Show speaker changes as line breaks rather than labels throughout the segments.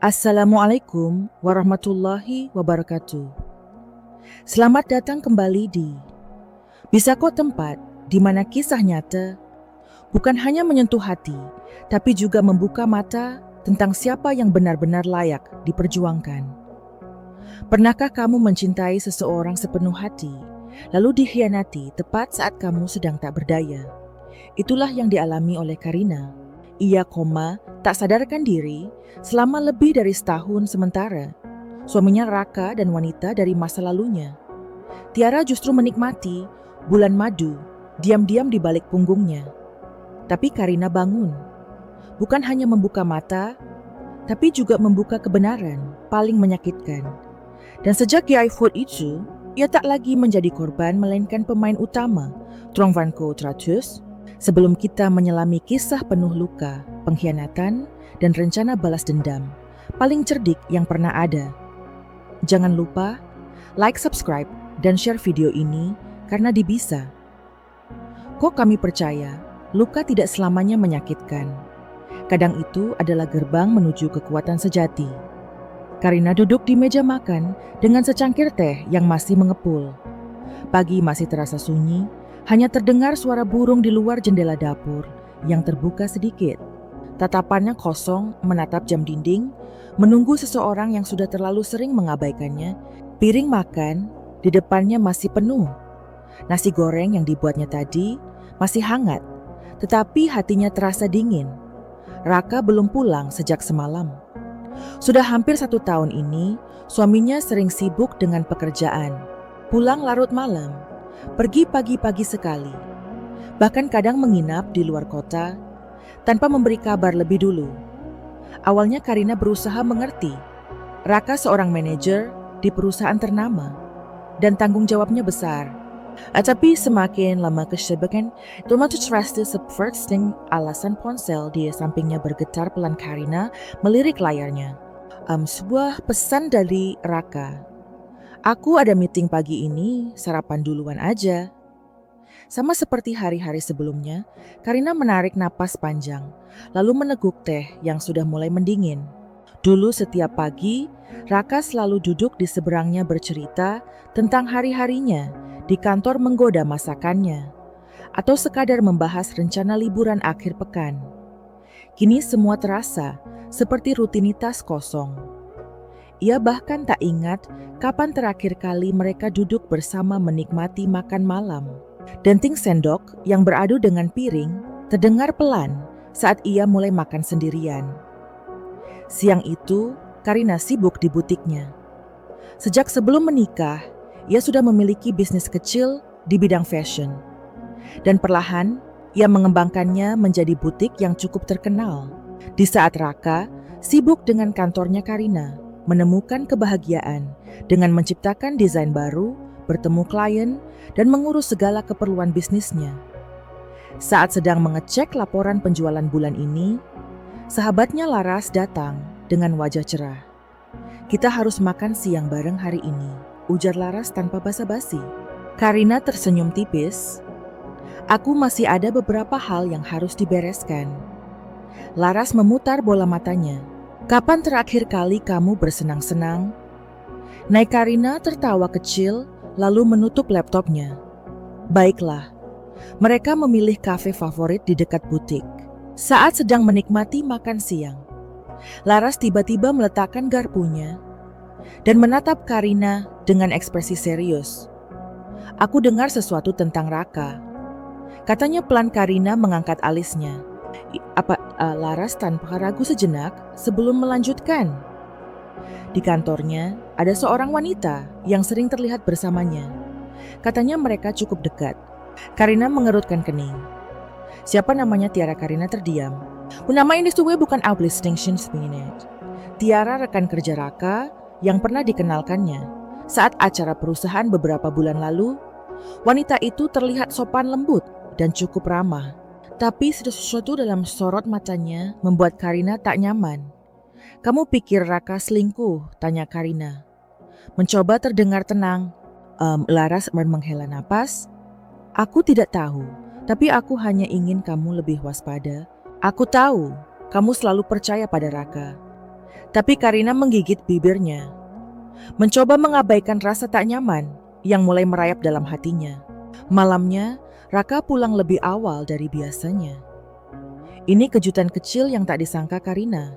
Assalamualaikum warahmatullahi wabarakatuh. Selamat datang kembali di Bisako, tempat di mana kisah nyata bukan hanya menyentuh hati, tapi juga membuka mata tentang siapa yang benar-benar layak diperjuangkan. Pernahkah kamu mencintai seseorang sepenuh hati, lalu dikhianati tepat saat kamu sedang tak berdaya? Itulah yang dialami oleh Karina. Ia tak sadarkan diri selama lebih dari setahun sementara suaminya Raka dan wanita dari masa lalunya. Tiara justru menikmati bulan madu diam-diam di balik punggungnya. Tapi Karina bangun. Bukan hanya membuka mata, tapi juga membuka kebenaran paling menyakitkan. Dan sejak Kiai Food itu, ia tak lagi menjadi korban melainkan pemain utama, Trong Van Ko Tratus. Sebelum kita menyelami kisah penuh luka, pengkhianatan, dan rencana balas dendam paling cerdik yang pernah ada. Jangan lupa like, subscribe, dan share video ini karena dibisa. Kok kami percaya, luka tidak selamanya menyakitkan. Kadang itu adalah gerbang menuju kekuatan sejati. Karina duduk di meja makan dengan secangkir teh yang masih mengepul. Pagi masih terasa sunyi, hanya terdengar suara burung di luar jendela dapur yang terbuka sedikit. Tatapannya kosong menatap jam dinding, menunggu seseorang yang sudah terlalu sering mengabaikannya. Piring makan di depannya masih penuh. Nasi goreng yang dibuatnya tadi masih hangat, tetapi hatinya terasa dingin. Raka belum pulang sejak semalam. Sudah hampir 1 tahun ini, suaminya sering sibuk dengan pekerjaan. Pulang larut malam, pergi pagi-pagi sekali. Bahkan kadang menginap di luar kota tanpa memberi kabar lebih dulu. Awalnya Karina berusaha mengerti. Raka seorang manajer di perusahaan ternama dan tanggung jawabnya besar. Tapi semakin lama kesibukan, Tomato Trust subverting alasan ponsel di sampingnya bergetar pelan. Karina melirik layarnya. Sebuah pesan dari Raka. Aku ada meeting pagi ini, sarapan duluan aja. Sama seperti hari-hari sebelumnya, Karina menarik napas panjang, lalu meneguk teh yang sudah mulai mendingin. Dulu setiap pagi, Raka selalu duduk di seberangnya bercerita tentang hari-harinya di kantor, menggoda masakannya, atau sekadar membahas rencana liburan akhir pekan. Kini semua terasa seperti rutinitas kosong. Ia bahkan tak ingat kapan terakhir kali mereka duduk bersama menikmati makan malam. Denting sendok yang beradu dengan piring terdengar pelan saat ia mulai makan sendirian. Siang itu, Karina sibuk di butiknya. Sejak sebelum menikah, ia sudah memiliki bisnis kecil di bidang fashion. Dan perlahan, ia mengembangkannya menjadi butik yang cukup terkenal. Di saat Raka sibuk dengan kantornya, Karina menemukan kebahagiaan dengan menciptakan desain baru, bertemu klien, dan mengurus segala keperluan bisnisnya. Saat sedang mengecek laporan penjualan bulan ini, sahabatnya Laras datang dengan wajah cerah. "Kita harus makan siang bareng hari ini," ujar Laras tanpa basa-basi. Karina tersenyum tipis. "Aku masih ada beberapa hal yang harus dibereskan." Laras memutar bola matanya. "Kapan terakhir kali kamu bersenang-senang?" Naik Karina tertawa kecil, lalu menutup laptopnya. Baiklah, mereka memilih kafe favorit di dekat butik. Saat sedang menikmati makan siang, Laras tiba-tiba meletakkan garpunya dan menatap Karina dengan ekspresi serius. "Aku dengar sesuatu tentang Raka," katanya pelan. Karina mengangkat alisnya. Laras tanpa ragu sejenak sebelum melanjutkan. "Di kantornya ada seorang wanita yang sering terlihat bersamanya. Katanya mereka cukup dekat." Karina mengerutkan kening. "Siapa namanya?" Tiara. Karina terdiam. "Nama ini bukan distinction minute." Tiara rekan kerja Raka yang pernah dikenalkannya. Saat acara perusahaan beberapa bulan lalu, wanita itu terlihat sopan lembut dan cukup ramah. Tapi sesuatu dalam sorot matanya membuat Karina tak nyaman. "Kamu pikir Raka selingkuh?" tanya Karina. Mencoba terdengar tenang, Laras menghela napas. "Aku tidak tahu, tapi aku hanya ingin kamu lebih waspada. Aku tahu kamu selalu percaya pada Raka. Tapi Karina menggigit bibirnya, mencoba mengabaikan rasa tak nyaman yang mulai merayap dalam hatinya. Malamnya, Raka pulang lebih awal dari biasanya. Ini kejutan kecil yang tak disangka Karina.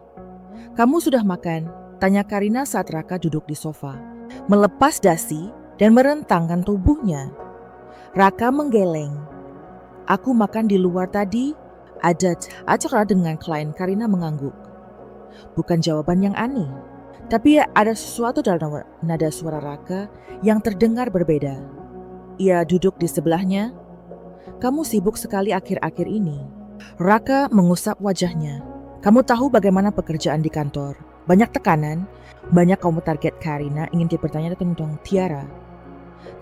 "Kamu sudah makan?" tanya Karina saat Raka duduk di sofa, melepas dasi dan merentangkan tubuhnya. Raka menggeleng. "Aku makan di luar tadi, ada acara dengan klien." Karina mengangguk. Bukan jawaban yang aneh, tapi ada sesuatu dalam nada suara Raka yang terdengar berbeda. Ia duduk di sebelahnya. "Kamu sibuk sekali akhir-akhir ini." Raka mengusap wajahnya. "Kamu tahu bagaimana pekerjaan di kantor? Banyak tekanan, banyak kamu target." Karina ingin bertanya tentang Tiara,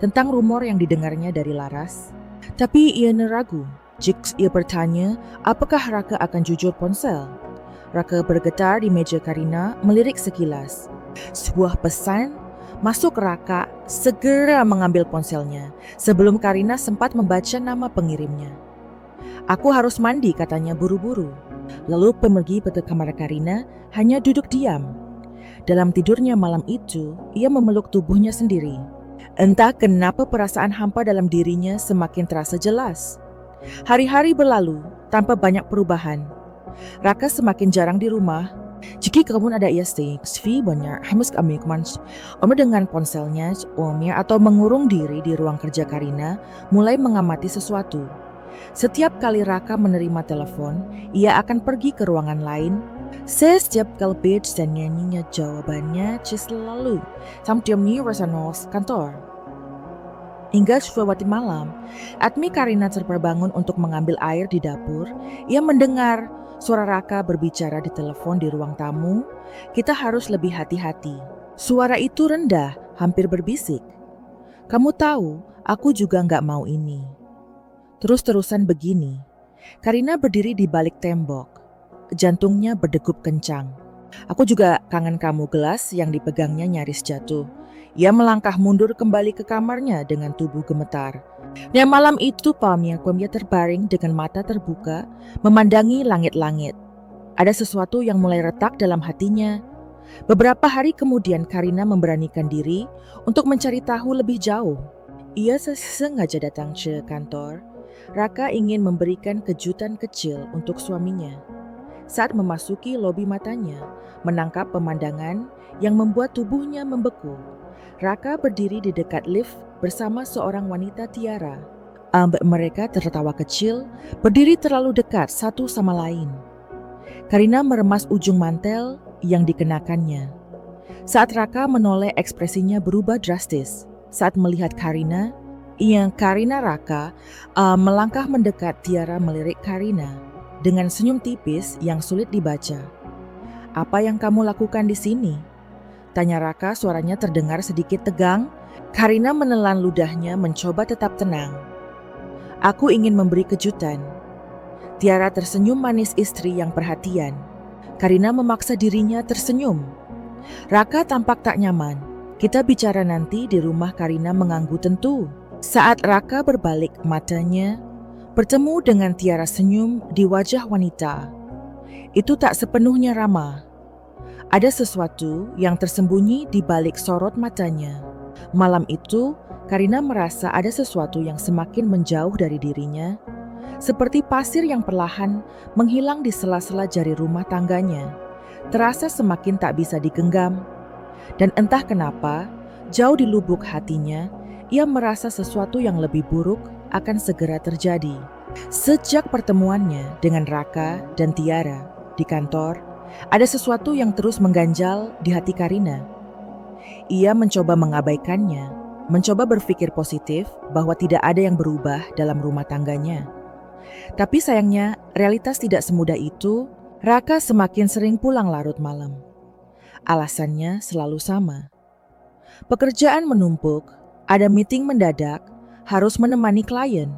tentang rumor yang didengarnya dari Laras. Tapi ia ragu. Jika ia bertanya, apakah Raka akan jujur ponsel? Raka bergetar di meja Karina, melirik sekilas. Sebuah pesan masuk. Raka segera mengambil ponselnya sebelum Karina sempat membaca nama pengirimnya. "Aku harus mandi," katanya buru-buru. Lalu pergi ke kamar Karina, hanya duduk diam. Dalam tidurnya malam itu, ia memeluk tubuhnya sendiri. Entah kenapa perasaan hampa dalam dirinya semakin terasa jelas. Hari-hari berlalu tanpa banyak perubahan. Raka semakin jarang di rumah. Jika kamu ada Svi banyak hamus kami Om dengan ponselnya Omnya atau mengurung diri di ruang kerja Karina, mulai mengamati sesuatu. Setiap kali Raka menerima telepon, ia akan pergi ke ruangan lain. Setiap kali dan nyanyinya jawabannya selalu sampai Rosanos kantor. Hingga suatu malam, Admi Karina terbangun untuk mengambil air di dapur. Ia mendengar suara Raka berbicara di telepon di ruang tamu. "Kita harus lebih hati-hati." Suara itu rendah, hampir berbisik. "Kamu tahu, aku juga nggak mau ini. Terus-terusan begini." Karina berdiri di balik tembok. Jantungnya berdegup kencang. "Aku juga kangen kamu." Gelas yang dipegangnya nyaris jatuh. Ia melangkah mundur kembali ke kamarnya dengan tubuh gemetar. Dan malam itu Palmia terbaring dengan mata terbuka, memandangi langit-langit. Ada sesuatu yang mulai retak dalam hatinya. Beberapa hari kemudian Karina memberanikan diri untuk mencari tahu lebih jauh. Ia sengaja datang ke kantor. Raka ingin memberikan kejutan kecil untuk suaminya. Saat memasuki lobi, matanya menangkap pemandangan yang membuat tubuhnya membeku. Raka berdiri di dekat lift bersama seorang wanita Tiara. Mereka tertawa kecil, berdiri terlalu dekat satu sama lain. Karina meremas ujung mantel yang dikenakannya. Saat Raka menoleh, ekspresinya berubah drastis. Saat melihat Karina Raka melangkah mendekat. Tiara melirik Karina dengan senyum tipis yang sulit dibaca. "Apa yang kamu lakukan di sini?" tanya Raka, suaranya terdengar sedikit tegang. Karina menelan ludahnya, mencoba tetap tenang. "Aku ingin memberi kejutan." Tiara tersenyum manis, istri yang perhatian. Karina memaksa dirinya tersenyum. Raka tampak tak nyaman. "Kita bicara nanti di rumah." Karina mengangguk tentu. Saat Raka berbalik matanya, bertemu dengan Tiara senyum di wajah wanita. Itu tak sepenuhnya ramah. Ada sesuatu yang tersembunyi di balik sorot matanya. Malam itu, Karina merasa ada sesuatu yang semakin menjauh dari dirinya, seperti pasir yang perlahan menghilang di sela-sela jari rumah tangganya. Terasa semakin tak bisa digenggam. Dan entah kenapa, jauh di lubuk hatinya, ia merasa sesuatu yang lebih buruk akan segera terjadi. Sejak pertemuannya dengan Raka dan Tiara di kantor, ada sesuatu yang terus mengganjal di hati Karina. Ia mencoba mengabaikannya, mencoba berpikir positif bahwa tidak ada yang berubah dalam rumah tangganya. Tapi sayangnya, realitas tidak semudah itu. Raka semakin sering pulang larut malam. Alasannya selalu sama. Pekerjaan menumpuk, ada meeting mendadak, harus menemani klien,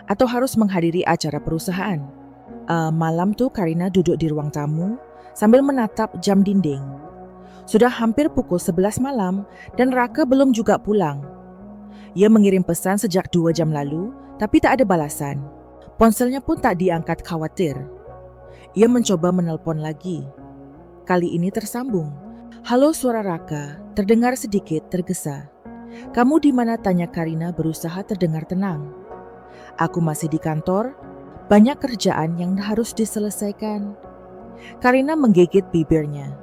atau harus menghadiri acara perusahaan. Malam tuh Karina duduk di ruang tamu sambil menatap jam dinding. Sudah hampir pukul 11 malam dan Raka belum juga pulang. Ia mengirim pesan sejak 2 jam lalu, tapi tak ada balasan. Ponselnya pun tak diangkat, khawatir. Ia mencoba menelpon lagi. kali ini tersambung. Halo, suara Raka, terdengar sedikit tergesa. Kamu di mana? Tanya Karina berusaha terdengar tenang. Aku masih di kantor, banyak kerjaan yang harus diselesaikan. Karina menggigit bibirnya.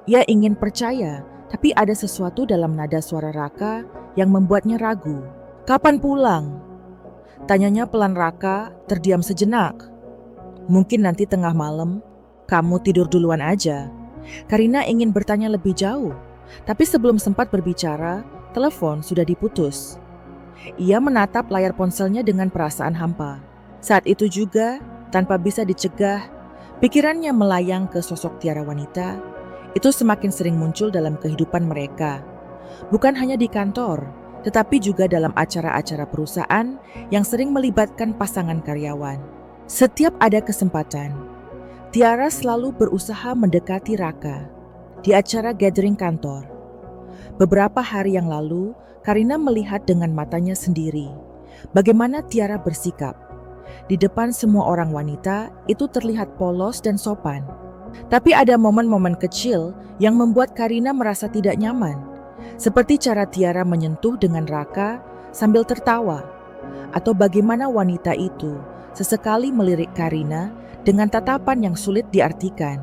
Ia ingin percaya, tapi ada sesuatu dalam nada suara Raka yang membuatnya ragu. Kapan pulang? Tanyanya pelan. Raka terdiam sejenak. Mungkin nanti tengah malam, kamu tidur duluan aja. Karina ingin bertanya lebih jauh, tapi sebelum sempat berbicara, telepon sudah diputus. Ia menatap layar ponselnya dengan perasaan hampa. Saat itu juga, tanpa bisa dicegah, pikirannya melayang ke sosok Tiara wanita. Itu semakin sering muncul dalam kehidupan mereka. Bukan hanya di kantor, tetapi juga dalam acara-acara perusahaan yang sering melibatkan pasangan karyawan. Setiap ada kesempatan, Tiara selalu berusaha mendekati Raka di acara gathering kantor. Beberapa hari yang lalu, Karina melihat dengan matanya sendiri bagaimana Tiara bersikap. Di depan semua orang wanita, itu terlihat polos dan sopan. Tapi ada momen-momen kecil yang membuat Karina merasa tidak nyaman. Seperti cara Tiara menyentuh dengan Raka sambil tertawa. Atau bagaimana wanita itu sesekali melirik Karina dengan tatapan yang sulit diartikan.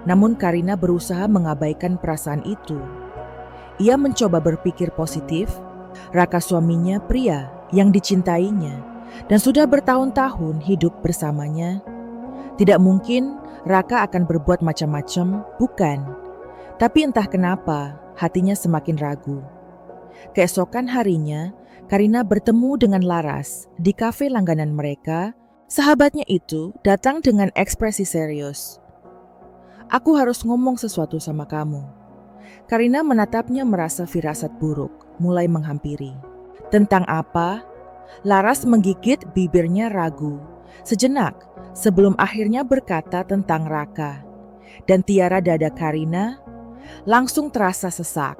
Namun Karina berusaha mengabaikan perasaan itu. Ia mencoba berpikir positif. Raka suaminya pria yang dicintainya dan sudah bertahun-tahun hidup bersamanya. Tidak mungkin Raka akan berbuat macam-macam, bukan? Tapi entah kenapa hatinya semakin ragu. Keesokan harinya, Karina bertemu dengan Laras di kafe langganan mereka. Sahabatnya itu datang dengan ekspresi serius. Aku harus ngomong sesuatu sama kamu. Karina menatapnya merasa firasat buruk mulai menghampiri. Tentang apa? Laras menggigit bibirnya ragu sejenak sebelum akhirnya berkata tentang Raka. Dan tiara dada Karina langsung terasa sesak.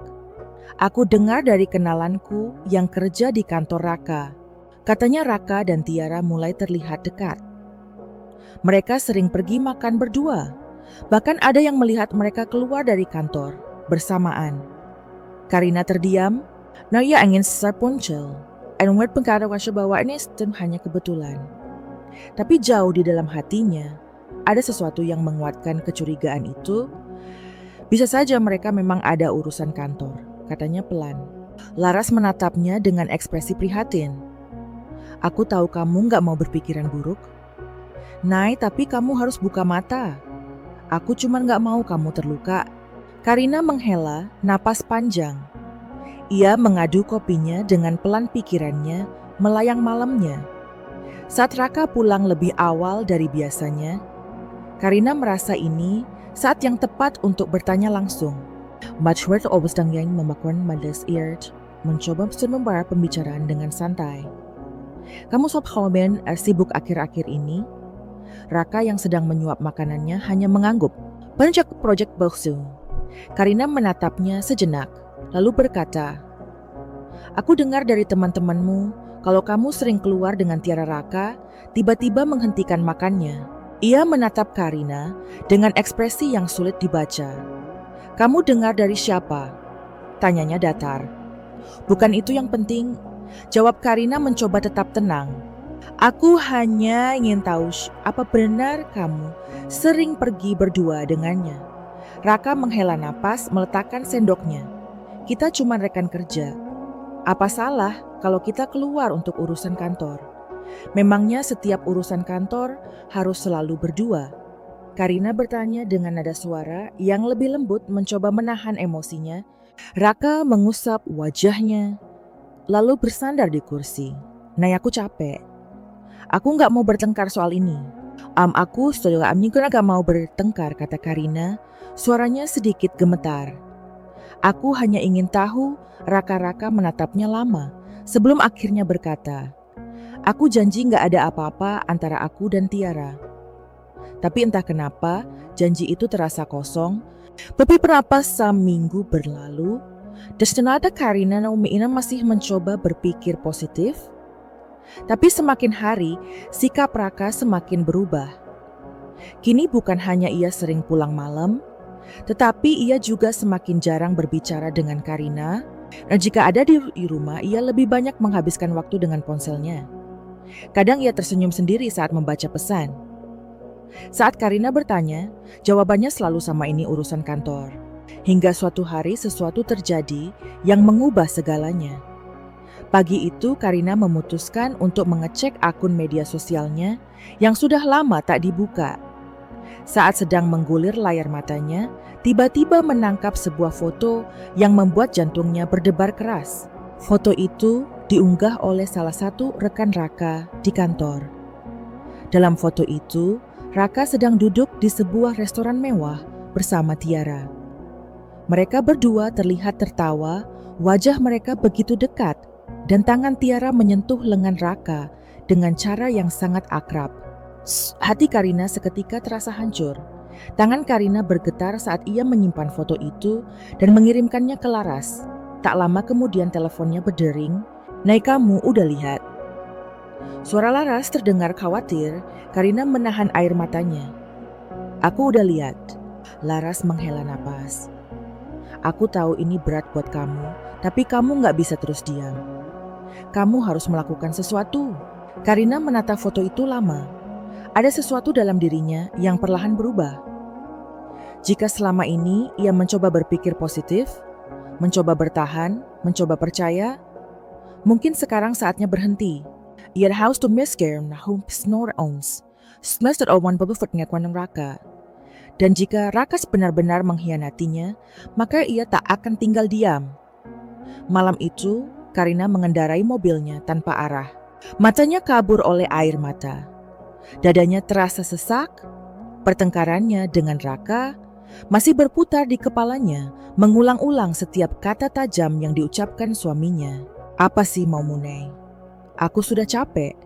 Aku dengar dari kenalanku yang kerja di kantor Raka. Katanya Raka dan Tiara mulai terlihat dekat. Mereka sering pergi makan berdua. Bahkan ada yang melihat mereka keluar dari kantor bersamaan. Karina terdiam. Nah, ia ingin muncul. And word pengkata bahwa ini hanya kebetulan. Tapi jauh di dalam hatinya, ada sesuatu yang menguatkan kecurigaan itu. Bisa saja mereka memang ada urusan kantor, katanya pelan. Laras menatapnya dengan ekspresi prihatin. Aku tahu kamu gak mau berpikiran buruk. Nay, tapi kamu harus buka mata. Aku cuma gak mau kamu terluka. Karina menghela napas panjang. Ia mengadu kopinya dengan pelan, pikirannya melayang malamnya. Saat Raka pulang lebih awal dari biasanya, Karina merasa ini saat yang tepat untuk bertanya langsung. Matchword obstang yang memakuan malas ears, mencoba membawa pembicaraan dengan santai. Kamu sob komen sibuk akhir-akhir ini? Raka yang sedang menyuap makanannya hanya mengangguk. Banyak proyek bakso. Karina menatapnya sejenak, lalu berkata, aku dengar dari teman-temanmu kalau kamu sering keluar dengan Tiara. Raka tiba-tiba menghentikan makannya. Ia menatap Karina dengan ekspresi yang sulit dibaca. Kamu dengar dari siapa? Tanyanya datar. Bukan itu yang penting, jawab Karina mencoba tetap tenang. Aku hanya ingin tahu apa benar kamu sering pergi berdua dengannya. Raka menghela napas meletakkan sendoknya. Kita cuma rekan kerja. Apa salah kalau kita keluar untuk urusan kantor? Memangnya setiap urusan kantor harus selalu berdua? Karina bertanya dengan nada suara yang lebih lembut mencoba menahan emosinya. Raka mengusap wajahnya, lalu bersandar di kursi. Nay, aku capek. Aku gak mau bertengkar soal ini. Aku setelah gak mau bertengkar, kata Karina. Suaranya sedikit gemetar. Aku hanya ingin tahu. Raka menatapnya lama sebelum akhirnya berkata, aku janji gak ada apa-apa antara aku dan Tiara. Tapi entah kenapa janji itu terasa kosong. Beberapa minggu berlalu, destinada Karina Naomi masih mencoba berpikir positif. Tapi semakin hari sikap Raka semakin berubah. Kini bukan hanya ia sering pulang malam, tetapi ia juga semakin jarang berbicara dengan Karina, dan jika ada di rumah, ia lebih banyak menghabiskan waktu dengan ponselnya. Kadang ia tersenyum sendiri saat membaca pesan. Saat Karina bertanya, jawabannya selalu sama, ini urusan kantor. Hingga suatu hari sesuatu terjadi yang mengubah segalanya. Pagi itu Karina memutuskan untuk mengecek akun media sosialnya yang sudah lama tak dibuka. Saat sedang menggulir layar matanya, tiba-tiba menangkap sebuah foto yang membuat jantungnya berdebar keras. Foto itu diunggah oleh salah satu rekan Raka di kantor. Dalam foto itu, Raka sedang duduk di sebuah restoran mewah bersama Tiara. Mereka berdua terlihat tertawa, wajah mereka begitu dekat, dan tangan Tiara menyentuh lengan Raka dengan cara yang sangat akrab. Hati Karina seketika terasa hancur. Tangan Karina bergetar saat ia menyimpan foto itu dan mengirimkannya ke Laras. Tak lama kemudian teleponnya berdering. "Nay, kamu udah lihat?" Suara Laras terdengar khawatir. Karina menahan air matanya. "Aku udah lihat." Laras menghela napas. "Aku tahu ini berat buat kamu, tapi kamu gak bisa terus diam. Kamu harus melakukan sesuatu." Karina menatap foto itu lama. Ada sesuatu dalam dirinya yang perlahan berubah. Jika selama ini ia mencoba berpikir positif, mencoba bertahan, mencoba percaya, mungkin sekarang saatnya berhenti. Ia harus to mesker nahum snor ons. Semester awan babufut ngakuan Raka. Dan jika Raka benar-benar mengkhianatinya, maka ia tak akan tinggal diam. Malam itu, Karina mengendarai mobilnya tanpa arah. Matanya kabur oleh air mata. Dadanya terasa sesak. Pertengkarannya dengan Raka masih berputar di kepalanya, mengulang-ulang setiap kata tajam yang diucapkan suaminya. "Apa sih mau Munei? Aku sudah capek.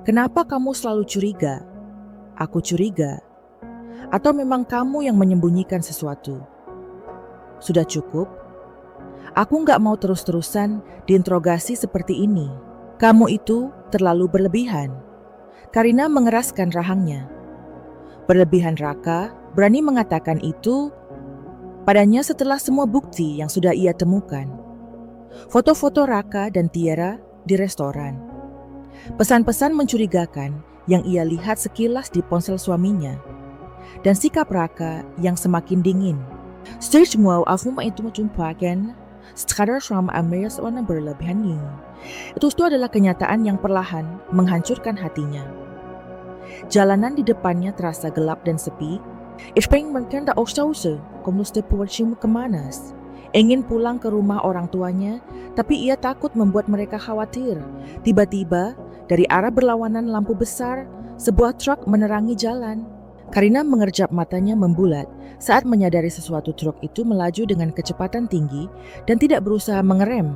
Kenapa kamu selalu curiga? Aku curiga. Atau memang kamu yang menyembunyikan sesuatu? Sudah cukup. Aku gak mau terus-terusan diinterogasi seperti ini. Kamu itu terlalu berlebihan." Karina mengeraskan rahangnya. Berlebihan Raka berani mengatakan itu padanya setelah semua bukti yang sudah ia temukan. Foto-foto Raka dan Tiara di restoran. Pesan-pesan mencurigakan yang ia lihat sekilas di ponsel suaminya. Dan sikap Raka yang semakin dingin. "Stage mau aku itu menjumpakan sekadar sama Ameris warna berlebihan ini." Itu adalah kenyataan yang perlahan menghancurkan hatinya. Jalanan di depannya terasa gelap dan sepi. Ispeng mungkin tak usah komuste puwachim kemanas. Ingin pulang ke rumah orang tuanya, tapi ia takut membuat mereka khawatir. Tiba-tiba, dari arah berlawanan lampu besar, sebuah truk menerangi jalan. Karina mengerjap matanya membulat saat menyadari sesuatu. Truk itu melaju dengan kecepatan tinggi dan tidak berusaha mengerem.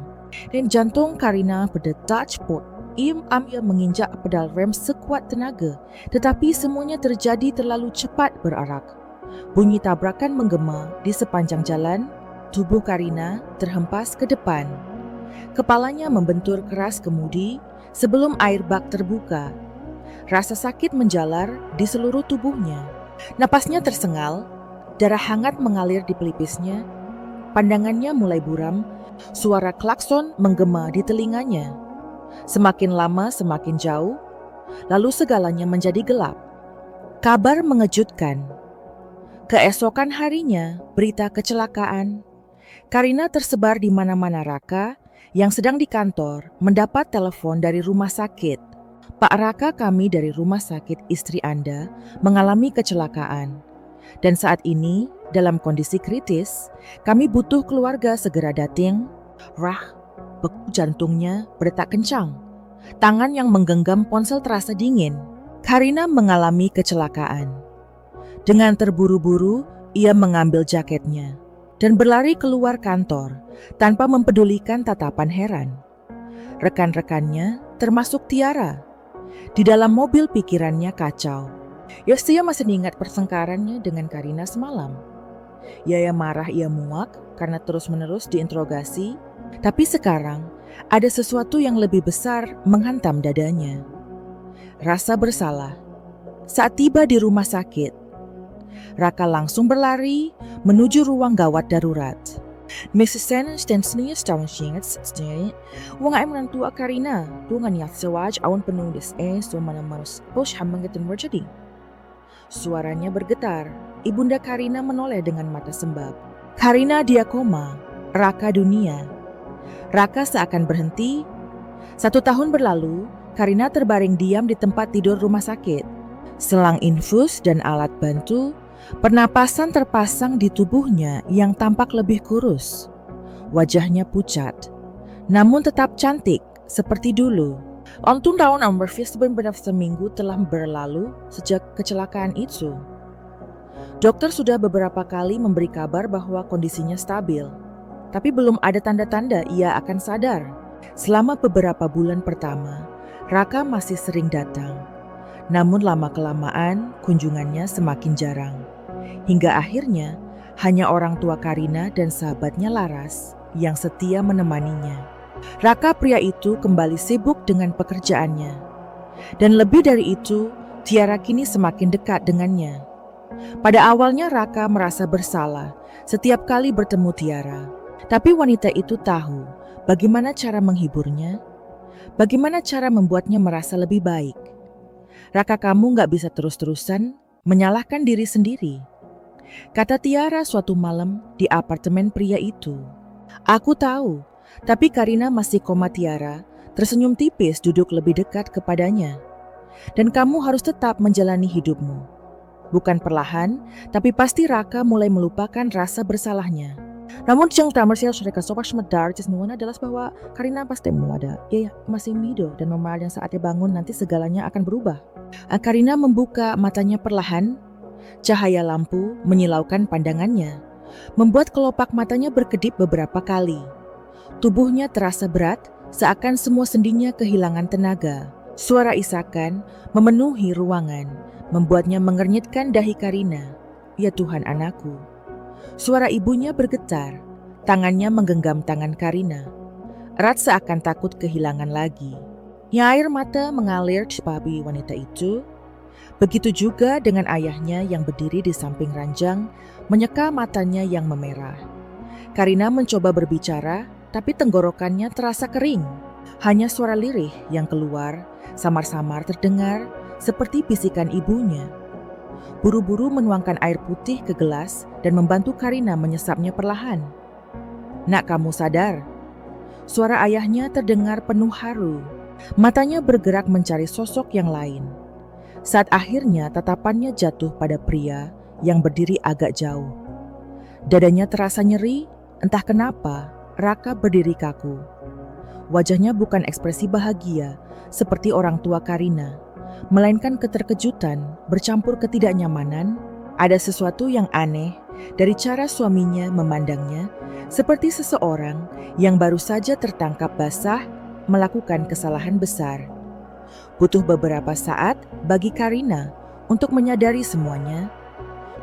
Dan jantung Karina berdetak cepat. Ia menginjak pedal rem sekuat tenaga, tetapi semuanya terjadi terlalu cepat berarak. Bunyi tabrakan menggema di sepanjang jalan. Tubuh Karina terhempas ke depan. Kepalanya membentur keras kemudi sebelum airbag terbuka. Rasa sakit menjalar di seluruh tubuhnya. Napasnya tersengal, darah hangat mengalir di pelipisnya. Pandangannya mulai buram, suara klakson menggema di telinganya. Semakin lama semakin jauh, lalu segalanya menjadi gelap. Kabar mengejutkan. Keesokan harinya, berita kecelakaan. Karina tersebar di mana-mana. Raka yang sedang di kantor mendapat telepon dari rumah sakit. "Pak Raka, kami dari rumah sakit istri Anda mengalami kecelakaan. Dan saat ini dalam kondisi kritis, kami butuh keluarga segera datang." Beku jantungnya berdetak kencang. Tangan yang menggenggam ponsel terasa dingin. Karina mengalami kecelakaan. Dengan terburu-buru, ia mengambil jaketnya dan berlari keluar kantor tanpa mempedulikan tatapan heran. Rekan-rekannya, termasuk Tiara. Di dalam mobil pikirannya kacau. Ia masih ingat pertengkarannya dengan Karina semalam. Ia marah, ia muak karena terus-menerus diinterogasi. Tapi sekarang ada sesuatu yang lebih besar menghantam dadanya. Rasa bersalah. Saat tiba di rumah sakit, Raka langsung berlari menuju ruang gawat darurat. Mrs. Sen stensnya setahun singkat, wong ay menantua Karina, tungan yat sewaj awan penulis so mana-manos pos hamangatan terjadi. Suaranya bergetar. Ibunda Karina menoleh dengan mata sembab. Karina dia koma, Raka dunia. Raka seakan berhenti. 1 tahun berlalu, Karina terbaring diam di tempat tidur rumah sakit. Selang infus dan alat bantu, pernapasan terpasang di tubuhnya yang tampak lebih kurus. Wajahnya pucat, namun tetap cantik seperti dulu. Ontun tahun Amberfist beberapa seminggu telah berlalu sejak kecelakaan itu. Dokter sudah beberapa kali memberi kabar bahwa kondisinya stabil, tapi belum ada tanda-tanda ia akan sadar. Selama beberapa bulan pertama, Raka masih sering datang. Namun lama-kelamaan kunjungannya semakin jarang. Hingga akhirnya hanya orang tua Karina dan sahabatnya Laras yang setia menemaninya. Raka pria itu kembali sibuk dengan pekerjaannya. Dan lebih dari itu, Tiara kini semakin dekat dengannya. Pada awalnya Raka merasa bersalah setiap kali bertemu Tiara. Tapi wanita itu tahu bagaimana cara menghiburnya, bagaimana cara membuatnya merasa lebih baik. Raka, kamu gak bisa terus-terusan menyalahkan diri sendiri, kata Tiara suatu malam di apartemen pria itu. Aku tahu, tapi Karina masih koma. Tiara tersenyum tipis duduk lebih dekat kepadanya. Dan kamu harus tetap menjalani hidupmu. Bukan perlahan, tapi pasti Raka mulai melupakan rasa bersalahnya. Namun yang tamersial mereka sopas medar cisnuan adalah bahwa Karina pasti ada. Ya, masih mido dan normal yang saatnya bangun nanti segalanya akan berubah. Karina membuka matanya perlahan. Cahaya lampu menyilaukan pandangannya, membuat kelopak matanya berkedip beberapa kali. Tubuhnya terasa berat, seakan semua sendinya kehilangan tenaga. Suara isakan memenuhi ruangan, membuatnya mengernyitkan dahi Karina. Ya Tuhan anakku. Suara ibunya bergetar, tangannya menggenggam tangan Karina. Erat seakan takut kehilangan lagi. Ya air mata mengalir di pipi wanita itu. Begitu juga dengan ayahnya yang berdiri di samping ranjang, menyeka matanya yang memerah. Karina mencoba berbicara, tapi tenggorokannya terasa kering. Hanya suara lirih yang keluar, samar-samar terdengar seperti bisikan ibunya. Buru-buru menuangkan air putih ke gelas dan membantu Karina menyesapnya perlahan. Nak, kamu sadar? Suara ayahnya terdengar penuh haru. Matanya bergerak mencari sosok yang lain. Saat akhirnya tatapannya jatuh pada pria yang berdiri agak jauh. Dadanya terasa nyeri, entah kenapa Raka berdiri kaku. Wajahnya bukan ekspresi bahagia seperti orang tua Karina, melainkan keterkejutan bercampur ketidaknyamanan. Ada sesuatu yang aneh dari cara suaminya memandangnya, seperti seseorang yang baru saja tertangkap basah melakukan kesalahan besar. Butuh beberapa saat bagi Karina untuk menyadari semuanya.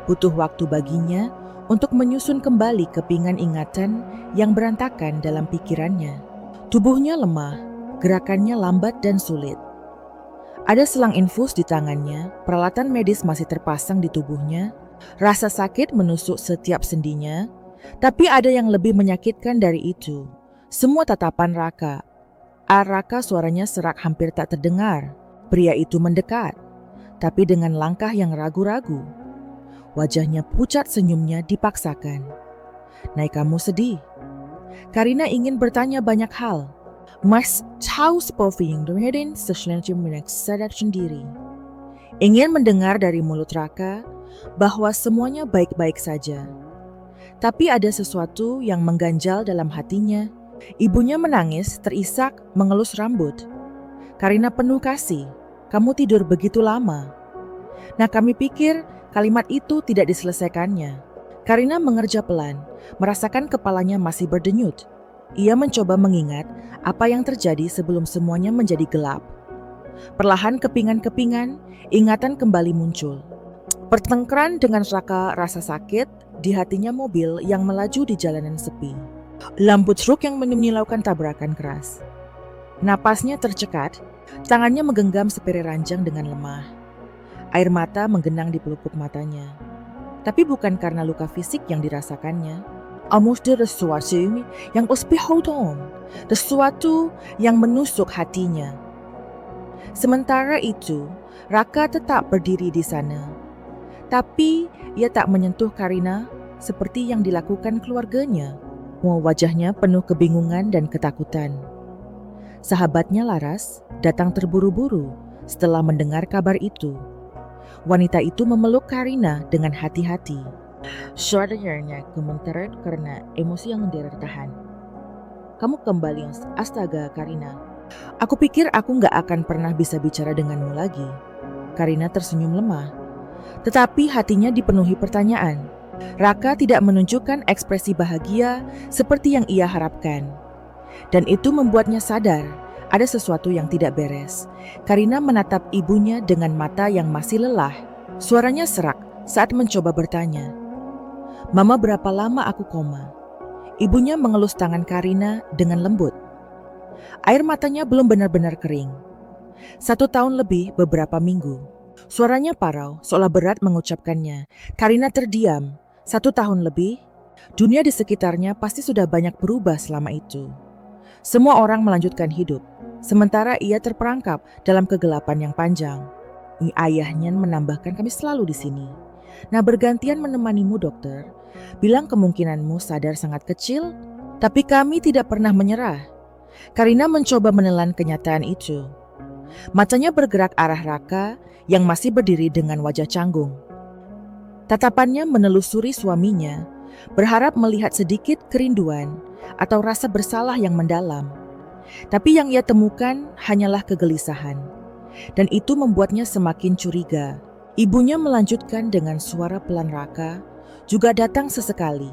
Butuh waktu baginya untuk menyusun kembali kepingan ingatan yang berantakan dalam pikirannya. Tubuhnya lemah, gerakannya lambat dan sulit. Ada selang infus di tangannya, peralatan medis masih terpasang di tubuhnya. Rasa sakit menusuk setiap sendinya, tapi ada yang lebih menyakitkan dari itu. Semua tatapan Raka. Raka, suaranya serak hampir tak terdengar. Pria itu mendekat, tapi dengan langkah yang ragu-ragu. Wajahnya pucat, senyumnya dipaksakan. Naik, kamu sedih? Karina ingin bertanya banyak hal. Mas tahu seperti yang terjadi sesuatu sadar sendiri. Ingin mendengar dari mulut Raka bahwa semuanya baik-baik saja. Tapi ada sesuatu yang mengganjal dalam hatinya. Ibunya menangis, terisak, mengelus rambut. Karina penuh kasih, kamu tidur begitu lama. Nah, kami pikir kalimat itu tidak diselesaikannya. Karina mengerja pelan, merasakan kepalanya masih berdenyut. Ia mencoba mengingat apa yang terjadi sebelum semuanya menjadi gelap. Perlahan kepingan-kepingan, ingatan kembali muncul. Pertengkaran dengan Raka, rasa sakit di hatinya mobil yang melaju di jalanan sepi. Lampu truk yang menyilaukan tabrakan keras. Napasnya tercekat, tangannya menggenggam sepiri ranjang dengan lemah. Air mata menggenang di pelupuk matanya. Tapi bukan karena luka fisik yang dirasakannya. Ada sesuatu yang sesuatu yang menusuk hatinya. Sementara itu, Raka tetap berdiri di sana. Tapi ia tak menyentuh Karina seperti yang dilakukan keluarganya. Wajahnya penuh kebingungan dan ketakutan. Sahabatnya Laras datang terburu-buru setelah mendengar kabar itu. Wanita itu memeluk Karina dengan hati-hati. Suaranya gemeteran karena emosi yang dia tahan. Kamu kembali, astaga Karina. Aku pikir aku gak akan pernah bisa bicara denganmu lagi. Karina tersenyum lemah. Tetapi hatinya dipenuhi pertanyaan. Raka tidak menunjukkan ekspresi bahagia seperti yang ia harapkan. Dan itu membuatnya sadar ada sesuatu yang tidak beres. Karina menatap ibunya dengan mata yang masih lelah. Suaranya serak saat mencoba bertanya. Mama, berapa lama aku koma? Ibunya mengelus tangan Karina dengan lembut. Air matanya belum benar-benar kering. 1 tahun lebih beberapa minggu. Suaranya parau seolah berat mengucapkannya. Karina terdiam. 1 tahun lebih? Dunia di sekitarnya pasti sudah banyak berubah selama itu. Semua orang melanjutkan hidup. Sementara ia terperangkap dalam kegelapan yang panjang. Ayahnya menambahkan, kami selalu di sini. Nah, bergantian menemanimu, dokter. Bilang kemungkinanmu sadar sangat kecil, tapi kami tidak pernah menyerah. Karina mencoba menelan kenyataan itu. Matanya bergerak arah Raka yang masih berdiri dengan wajah canggung. Tatapannya menelusuri suaminya, berharap melihat sedikit kerinduan atau rasa bersalah yang mendalam. Tapi yang ia temukan hanyalah kegelisahan. Dan itu membuatnya semakin curiga. Ibunya melanjutkan dengan suara pelan. Raka juga datang sesekali.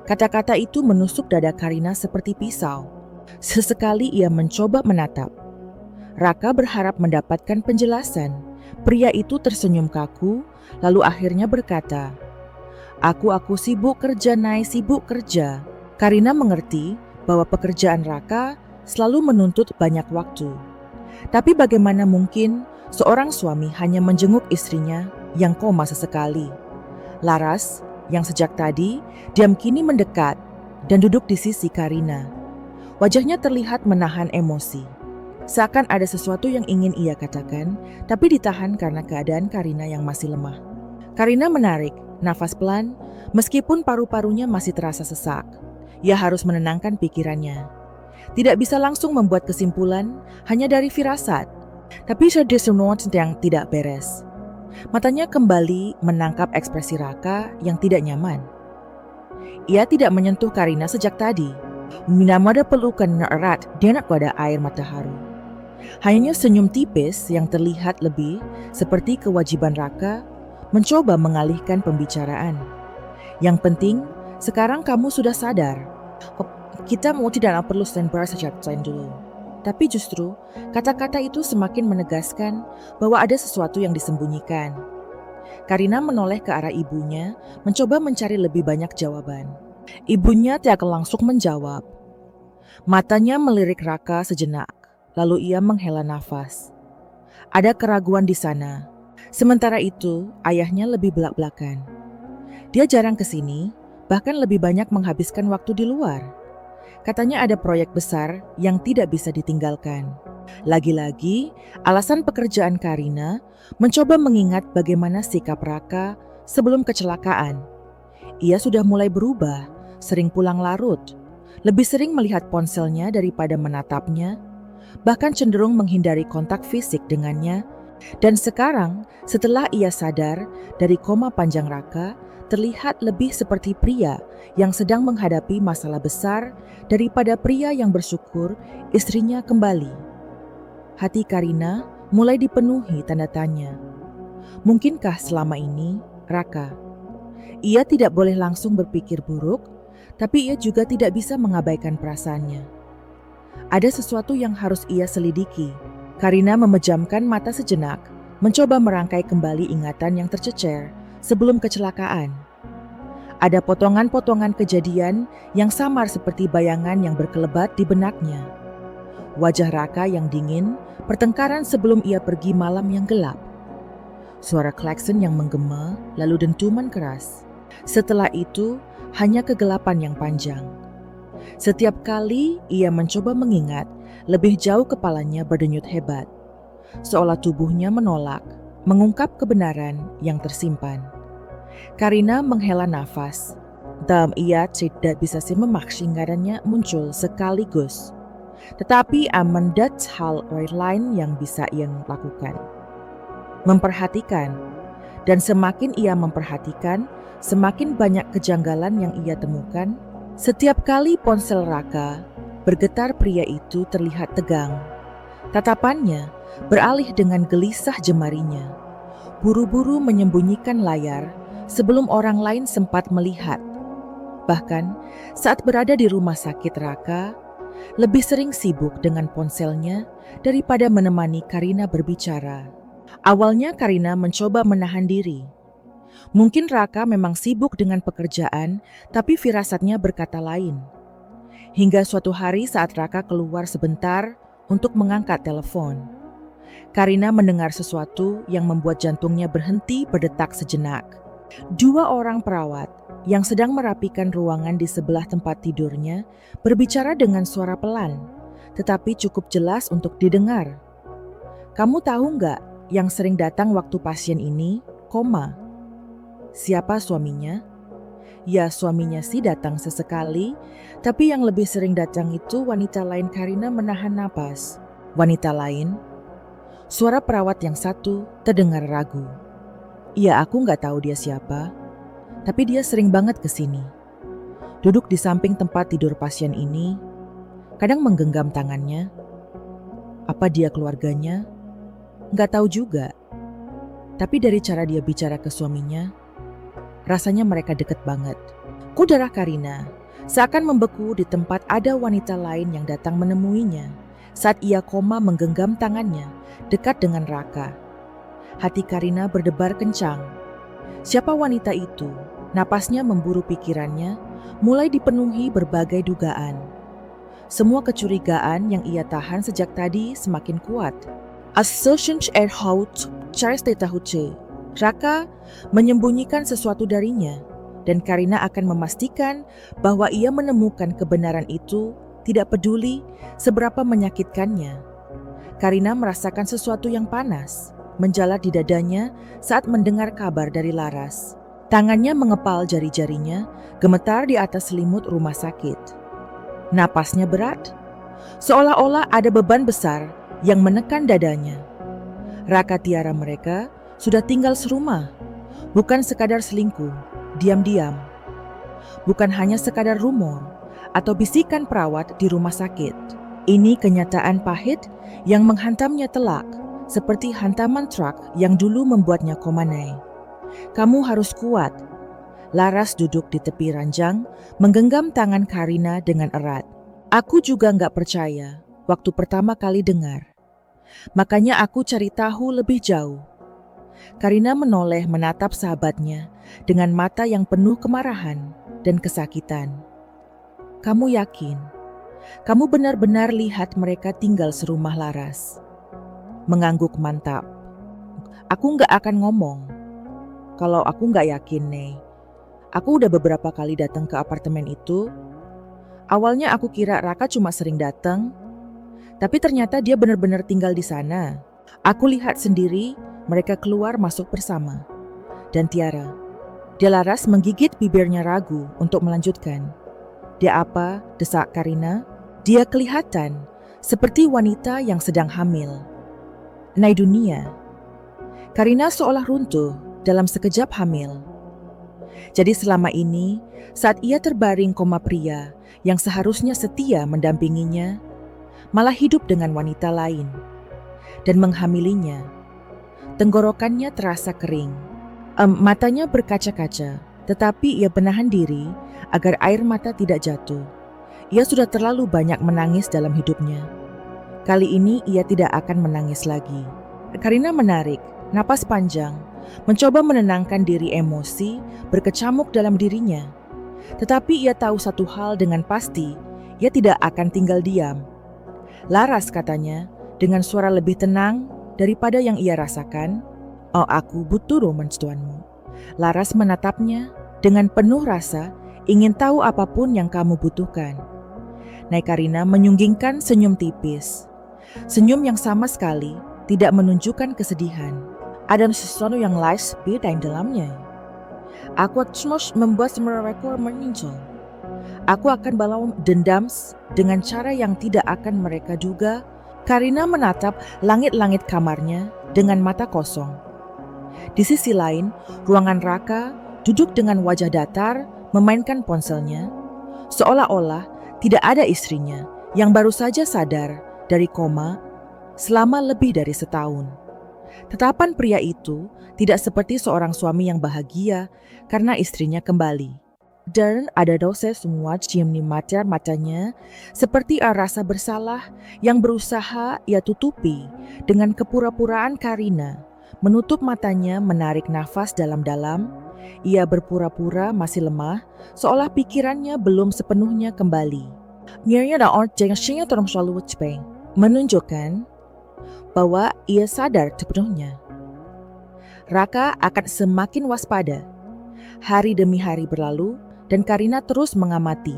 Kata-kata itu menusuk dada Karina seperti pisau. Sesekali ia mencoba menatap. Raka berharap mendapatkan penjelasan. Pria itu tersenyum kaku, lalu akhirnya berkata, Aku sibuk kerja, Nay, sibuk kerja. Karina mengerti bahwa pekerjaan Raka selalu menuntut banyak waktu. Tapi bagaimana mungkin seorang suami hanya menjenguk istrinya yang koma sesekali? Laras, yang sejak tadi diam kini mendekat dan duduk di sisi Karina. Wajahnya terlihat menahan emosi. Seakan ada sesuatu yang ingin ia katakan, tapi ditahan karena keadaan Karina yang masih lemah. Karina menarik nafas pelan, meskipun paru-parunya masih terasa sesak. Ia harus menenangkan pikirannya. Tidak bisa langsung membuat kesimpulan hanya dari firasat, tapi ada sesuatu yang tidak beres. Matanya kembali menangkap ekspresi Raka yang tidak nyaman. Ia tidak menyentuh Karina sejak tadi. Minamada pelukan erat, dia nak ada air mata haru. Hanya senyum tipis yang terlihat lebih seperti kewajiban Raka mencoba mengalihkan pembicaraan. Yang penting, sekarang kamu sudah sadar. Kita mau tidak perlu standby sejak dulu. Tapi justru, kata-kata itu semakin menegaskan bahwa ada sesuatu yang disembunyikan. Karina menoleh ke arah ibunya, mencoba mencari lebih banyak jawaban. Ibunya tidak langsung menjawab. Matanya melirik Raka sejenak, lalu ia menghela nafas. Ada keraguan di sana. Sementara itu, ayahnya lebih belak-belakan. Dia jarang ke sini, bahkan lebih banyak menghabiskan waktu di luar. Katanya ada proyek besar yang tidak bisa ditinggalkan. Lagi-lagi, alasan pekerjaan Karina mencoba mengingat bagaimana sikap Raka sebelum kecelakaan. Ia sudah mulai berubah, sering pulang larut, lebih sering melihat ponselnya daripada menatapnya, bahkan cenderung menghindari kontak fisik dengannya. Dan sekarang, setelah ia sadar dari koma panjang Raka, terlihat lebih seperti pria yang sedang menghadapi masalah besar daripada pria yang bersyukur istrinya kembali. Hati Karina mulai dipenuhi tanda tanya. Mungkinkah selama ini Raka? Ia tidak boleh langsung berpikir buruk, tapi ia juga tidak bisa mengabaikan perasaannya. Ada sesuatu yang harus ia selidiki. Karina memejamkan mata sejenak, mencoba merangkai kembali ingatan yang tercecer sebelum kecelakaan. Ada potongan-potongan kejadian yang samar seperti bayangan yang berkelebat di benaknya. Wajah Raka yang dingin, pertengkaran sebelum ia pergi malam yang gelap. Suara klakson yang menggema, lalu dentuman keras. Setelah itu, hanya kegelapan yang panjang. Setiap kali ia mencoba mengingat, lebih jauh kepalanya berdenyut hebat. Seolah tubuhnya menolak, mengungkap kebenaran yang tersimpan. Karina menghela nafas. Ia tidak bisa memaksinkannya muncul sekaligus. Tetapi ada hal lain yang bisa ia lakukan. Memperhatikan. Dan semakin ia memperhatikan, semakin banyak kejanggalan yang ia temukan. Setiap kali ponsel Raka bergetar, pria itu terlihat tegang. Tatapannya beralih dengan gelisah jemarinya. Buru-buru menyembunyikan layar sebelum orang lain sempat melihat. Bahkan saat berada di rumah sakit, Raka lebih sering sibuk dengan ponselnya daripada menemani Karina berbicara. Awalnya Karina mencoba menahan diri. Mungkin Raka memang sibuk dengan pekerjaan, tapi firasatnya berkata lain. Hingga suatu hari saat Raka keluar sebentar untuk mengangkat telepon, Karina mendengar sesuatu yang membuat jantungnya berhenti berdetak sejenak. 2 orang perawat yang sedang merapikan ruangan di sebelah tempat tidurnya berbicara dengan suara pelan, tetapi cukup jelas untuk didengar. "Kamu tahu nggak yang sering datang waktu pasien ini koma?" "Siapa suaminya?" "Ya, suaminya sih datang sesekali, tapi yang lebih sering datang itu wanita lain." Karina menahan napas. "Wanita lain?" Suara perawat yang satu terdengar ragu. "Iya, aku nggak tahu dia siapa, tapi dia sering banget kesini. Duduk di samping tempat tidur pasien ini, kadang menggenggam tangannya. Apa dia keluarganya? Nggak tahu juga. Tapi dari cara dia bicara ke suaminya, rasanya mereka deket banget." Darah Karina seakan membeku di tempat ada wanita lain yang datang menemuinya saat ia koma menggenggam tangannya dekat dengan Raka. Hati Karina berdebar kencang. Siapa wanita itu? Napasnya memburu pikirannya, mulai dipenuhi berbagai dugaan. Semua kecurigaan yang ia tahan sejak tadi semakin kuat. Association Airhout Charles Tetahuce. Raka menyembunyikan sesuatu darinya, dan Karina akan memastikan bahwa ia menemukan kebenaran itu, tidak peduli seberapa menyakitkannya. Karina merasakan sesuatu yang panas menjalar di dadanya saat mendengar kabar dari Laras. Tangannya mengepal jari-jarinya, gemetar di atas selimut rumah sakit. Napasnya berat, seolah-olah ada beban besar yang menekan dadanya. Raka Tiara mereka sudah tinggal serumah, bukan sekadar selingkuh, diam-diam. Bukan hanya sekadar rumor atau bisikan perawat di rumah sakit. Ini kenyataan pahit yang menghantamnya telak, seperti hantaman truk yang dulu membuatnya komanai. "Kamu harus kuat." Laras duduk di tepi ranjang, menggenggam tangan Karina dengan erat. "Aku juga nggak percaya waktu pertama kali dengar. Makanya aku cari tahu lebih jauh." Karina menoleh menatap sahabatnya dengan mata yang penuh kemarahan dan kesakitan. "Kamu yakin? Kamu benar-benar lihat mereka tinggal serumah Laras?" Mengangguk mantap. "Aku nggak akan ngomong kalau aku nggak yakin, Nei. Aku udah beberapa kali datang ke apartemen itu. Awalnya aku kira Raka cuma sering datang, tapi ternyata dia benar-benar tinggal di sana. Aku lihat sendiri mereka keluar masuk bersama. Dan Tiara." Dia Laras menggigit bibirnya ragu untuk melanjutkan. "Dia apa?" desak Karina. "Dia kelihatan seperti wanita yang sedang hamil." Nai dunia. Karina seolah runtuh dalam sekejap hamil. Jadi selama ini, saat ia terbaring koma, pria yang seharusnya setia mendampinginya, malah hidup dengan wanita lain dan menghamilinya. Tenggorokannya terasa kering. Matanya berkaca-kaca, tetapi ia menahan diri agar air mata tidak jatuh. Ia sudah terlalu banyak menangis dalam hidupnya. Kali ini ia tidak akan menangis lagi. Karina menarik napas panjang, mencoba menenangkan diri. Emosi berkecamuk dalam dirinya. Tetapi ia tahu satu hal dengan pasti, ia tidak akan tinggal diam. "Laras," katanya dengan suara lebih tenang daripada yang ia rasakan, Oh, aku butuh romans tuanmu. Laras menatapnya dengan penuh rasa, ingin tahu apapun yang kamu butuhkan. Naikarina menyunggingkan senyum tipis. Senyum yang sama sekali tidak menunjukkan kesedihan. Ada sesuatu yang lain beda di dalamnya. Aku terus membuat mereka menyinggung. Aku akan balas dendam dengan cara yang tidak akan mereka duga. Karina menatap langit-langit kamarnya dengan mata kosong. Di sisi lain, ruangan Raka duduk dengan wajah datar memainkan ponselnya, seolah-olah tidak ada istrinya yang baru saja sadar dari koma selama lebih dari setahun. Tetapan pria itu tidak seperti seorang suami yang bahagia karena istrinya kembali. Dan ada dosa semua cium di matanya seperti rasa bersalah yang berusaha ia tutupi dengan kepura-puraan Karina. Menutup matanya menarik nafas dalam-dalam, ia berpura-pura masih lemah seolah pikirannya belum sepenuhnya kembali. Menunjukkan bahwa ia sadar sepenuhnya. Raka akan semakin waspada. Hari demi hari berlalu dan Karina terus mengamati.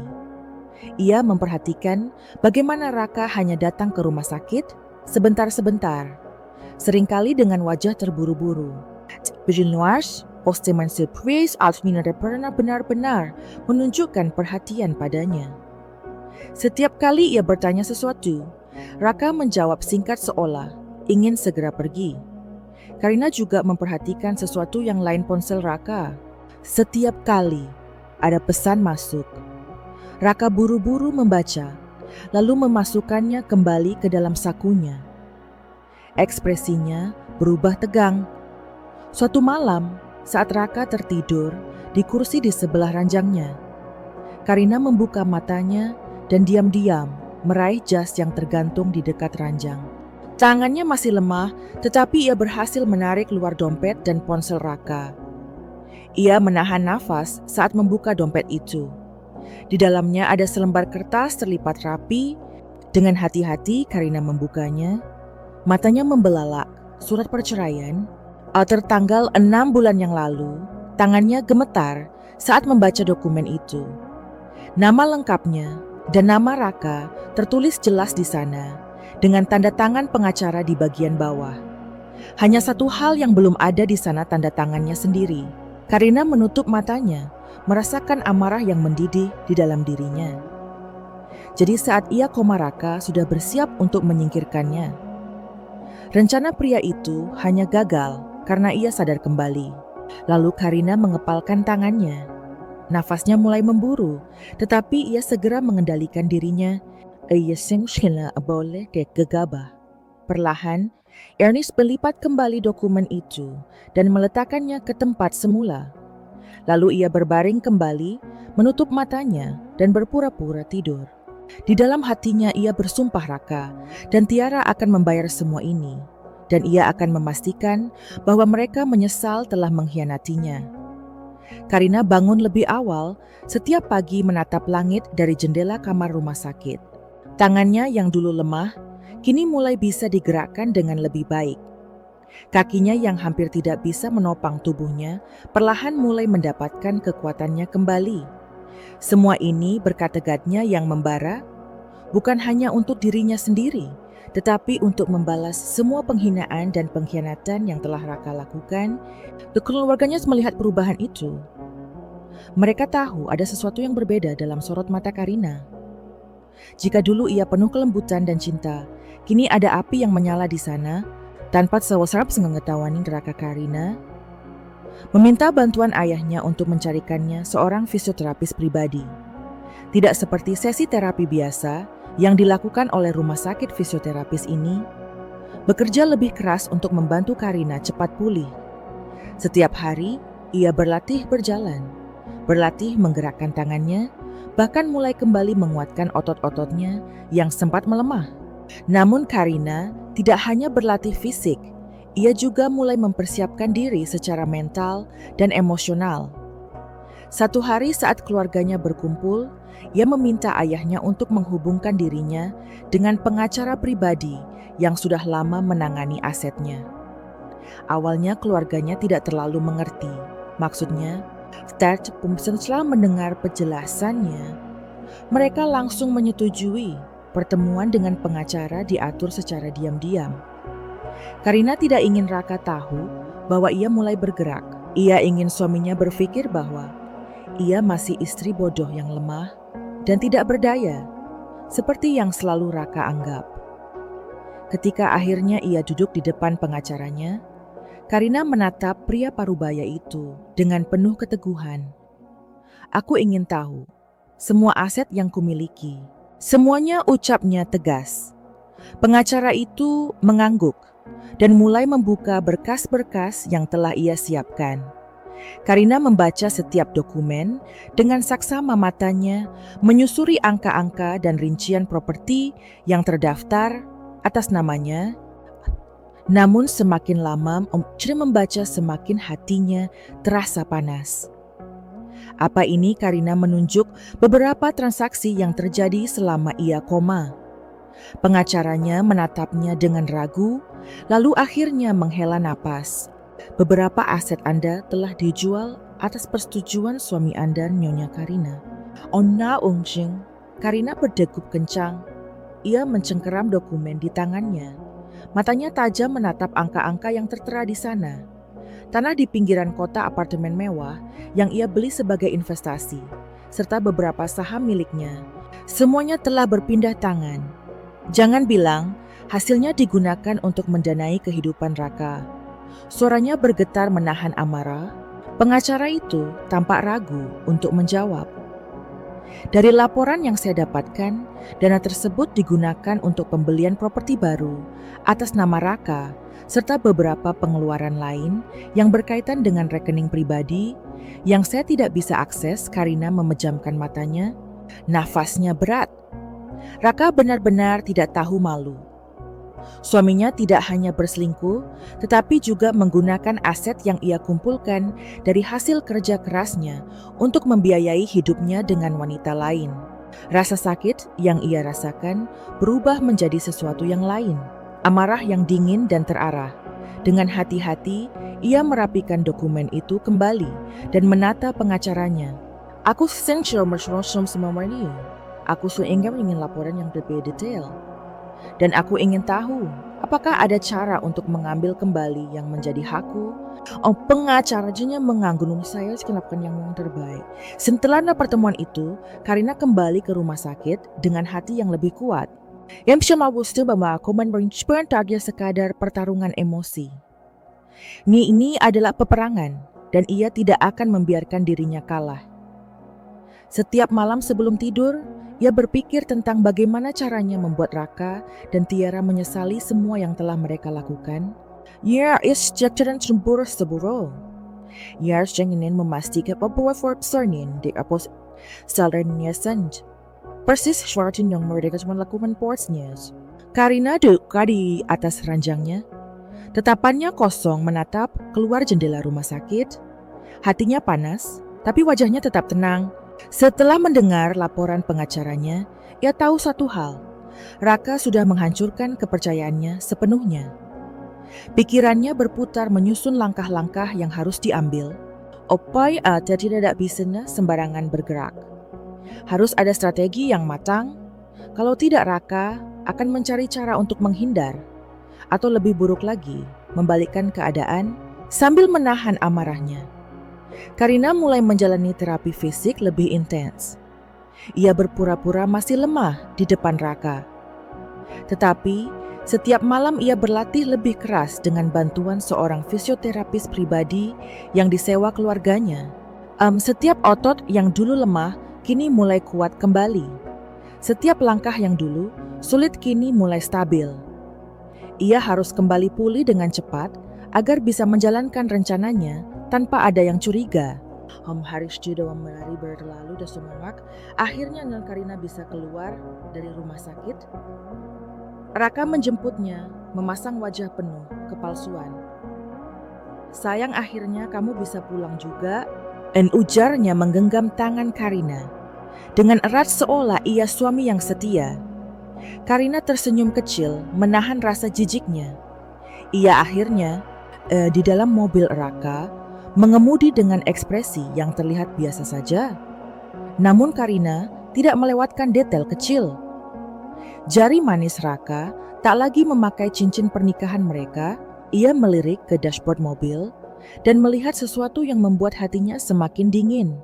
Ia memperhatikan bagaimana Raka hanya datang ke rumah sakit sebentar-sebentar, seringkali dengan wajah terburu-buru. Berjenuas, posteman surprise Alvina pernah benar-benar menunjukkan perhatian padanya. Setiap kali ia bertanya sesuatu, Raka menjawab singkat seolah ingin segera pergi. Karina juga memperhatikan sesuatu yang lain ponsel Raka. Setiap kali ada pesan masuk, Raka buru-buru membaca, lalu memasukkannya kembali ke dalam sakunya. Ekspresinya berubah tegang. Suatu malam, saat Raka tertidur di kursi di sebelah ranjangnya, Karina membuka matanya dan diam-diam meraih jas yang tergantung di dekat ranjang. Tangannya masih lemah, tetapi ia berhasil menarik keluar dompet dan ponsel Raka. Ia menahan nafas saat membuka dompet itu. Di dalamnya ada selembar kertas terlipat rapi. Dengan hati-hati Karina membukanya. Matanya membelalak. Surat perceraian. Tertanggal 6 bulan yang lalu, tangannya gemetar saat membaca dokumen itu. Nama lengkapnya dan nama Raka tertulis jelas di sana dengan tanda tangan pengacara di bagian bawah. Hanya satu hal yang belum ada di sana, tanda tangannya sendiri. Karina menutup matanya, merasakan amarah yang mendidih di dalam dirinya. Jadi saat ia koma, Raka sudah bersiap untuk menyingkirkannya. Rencana pria itu hanya gagal karena ia sadar kembali. Lalu Karina mengepalkan tangannya. Nafasnya mulai memburu, tetapi ia segera mengendalikan dirinya. Gegabah. Perlahan, Ernest melipat kembali dokumen itu dan meletakkannya ke tempat semula. Lalu ia berbaring kembali, menutup matanya dan berpura-pura tidur. Di dalam hatinya ia bersumpah Raka dan Tiara akan membayar semua ini. Dan ia akan memastikan bahwa mereka menyesal telah mengkhianatinya. Karina bangun lebih awal setiap pagi menatap langit dari jendela kamar rumah sakit. Tangannya yang dulu lemah, kini mulai bisa digerakkan dengan lebih baik. Kakinya yang hampir tidak bisa menopang tubuhnya, perlahan mulai mendapatkan kekuatannya kembali. Semua ini berkat tekadnya yang membara, bukan hanya untuk dirinya sendiri, tetapi untuk membalas semua penghinaan dan pengkhianatan yang telah Raka lakukan. Keluarganya melihat perubahan itu. Mereka tahu ada sesuatu yang berbeda dalam sorot mata Karina. Jika dulu ia penuh kelembutan dan cinta, kini ada api yang menyala di sana. Tanpa sewasarap mengetahui Raka, Karina meminta bantuan ayahnya untuk mencarikannya seorang fisioterapis pribadi. Tidak seperti sesi terapi biasa yang dilakukan oleh rumah sakit fisioterapis ini, bekerja lebih keras untuk membantu Karina cepat pulih. Setiap hari, ia berlatih berjalan, berlatih menggerakkan tangannya, bahkan mulai kembali menguatkan otot-ototnya yang sempat melemah. Namun Karina tidak hanya berlatih fisik, ia juga mulai mempersiapkan diri secara mental dan emosional. Satu hari saat keluarganya berkumpul, ia meminta ayahnya untuk menghubungkan dirinya dengan pengacara pribadi yang sudah lama menangani asetnya. Awalnya keluarganya tidak terlalu mengerti. Maksudnya, setelah mendengar penjelasannya, mereka langsung menyetujui pertemuan dengan pengacara diatur secara diam-diam. Karina tidak ingin Raka tahu bahwa ia mulai bergerak. Ia ingin suaminya berpikir bahwa ia masih istri bodoh yang lemah dan tidak berdaya, seperti yang selalu Raka anggap. Ketika akhirnya ia duduk di depan pengacaranya, Karina menatap pria parubaya itu dengan penuh keteguhan. "Aku ingin tahu semua aset yang kumiliki." Semuanya, ucapnya tegas. Pengacara itu mengangguk dan mulai membuka berkas-berkas yang telah ia siapkan. Karina membaca setiap dokumen dengan saksama matanya, menyusuri angka-angka dan rincian properti yang terdaftar atas namanya. Namun semakin lama membaca, semakin hatinya terasa panas. Apa ini? Karina menunjuk beberapa transaksi yang terjadi selama ia koma. Pengacaranya menatapnya dengan ragu, lalu akhirnya menghela napas. "Beberapa aset Anda telah dijual atas persetujuan suami Anda, Nyonya Karina." "Onna Ungjing." Karina berdegup kencang. Ia mencengkeram dokumen di tangannya. Matanya tajam menatap angka-angka yang tertera di sana. Tanah di pinggiran kota, apartemen mewah yang ia beli sebagai investasi, serta beberapa saham miliknya. Semuanya telah berpindah tangan. Jangan bilang hasilnya digunakan untuk mendanai kehidupan Raka. Suaranya bergetar menahan amarah. Pengacara itu tampak ragu untuk menjawab. "Dari laporan yang saya dapatkan, dana tersebut digunakan untuk pembelian properti baru atas nama Raka, serta beberapa pengeluaran lain yang berkaitan dengan rekening pribadi yang saya tidak bisa akses." Karina memejamkan matanya, nafasnya berat. Raka benar-benar tidak tahu malu. Suaminya tidak hanya berselingkuh, tetapi juga menggunakan aset yang ia kumpulkan dari hasil kerja kerasnya untuk membiayai hidupnya dengan wanita lain. Rasa sakit yang ia rasakan berubah menjadi sesuatu yang lain. Amarah yang dingin dan terarah. Dengan hati-hati, ia merapikan dokumen itu kembali dan menata pengacaranya. "Aku ingin laporan yang lebih detail. Dan aku ingin tahu, apakah ada cara untuk mengambil kembali yang menjadi hakku?" Pengacaranya mengangguk. "Saya melakukan yang terbaik." Setelah pertemuan itu, Karina kembali ke rumah sakit dengan hati yang lebih kuat. Yang bisa bahwa komen tadi sekadar pertarungan emosi. Ini adalah peperangan dan ia tidak akan membiarkan dirinya kalah. Setiap malam sebelum tidur, ia berpikir tentang bagaimana caranya membuat Raka dan Tiara menyesali semua yang telah mereka lakukan. Ia ingin memastikan bahwa Fortsonin di apos salernya send. Persis Schwartin yang mereka cuma lakukan portsnya. Karina duduk di atas ranjangnya. Tatapannya kosong menatap keluar jendela rumah sakit. Hatinya panas, tapi wajahnya tetap tenang. Setelah mendengar laporan pengacaranya, ia tahu satu hal. Raka sudah menghancurkan kepercayaannya sepenuhnya. Pikirannya berputar menyusun langkah-langkah yang harus diambil. Opai ada tidak bisa sembarangan bergerak. Harus ada strategi yang matang. Kalau tidak, Raka akan mencari cara untuk menghindar. Atau lebih buruk lagi, membalikkan keadaan sambil menahan amarahnya. Karina mulai menjalani terapi fisik lebih intens. Ia berpura-pura masih lemah di depan Raka. Tetapi setiap malam ia berlatih lebih keras dengan bantuan seorang fisioterapis pribadi yang disewa keluarganya. Setiap otot yang dulu lemah kini mulai kuat kembali. Setiap langkah yang dulu sulit kini mulai stabil. Ia harus kembali pulih dengan cepat agar bisa menjalankan rencananya tanpa ada yang curiga. Hari sudah menari berlalu dan semangat. Akhirnya Karina bisa keluar dari rumah sakit. Raka menjemputnya, memasang wajah penuh kepalsuan. "Sayang, akhirnya kamu bisa pulang juga." Ujarnya menggenggam tangan Karina. Dengan erat seolah ia suami yang setia. Karina tersenyum kecil, menahan rasa jijiknya. Ia akhirnya Di dalam mobil Raka mengemudi dengan ekspresi yang terlihat biasa saja. Namun Karina tidak melewatkan detail kecil. Jari manis Raka tak lagi memakai cincin pernikahan mereka. Ia melirik ke dashboard mobil dan melihat sesuatu yang membuat hatinya semakin dingin.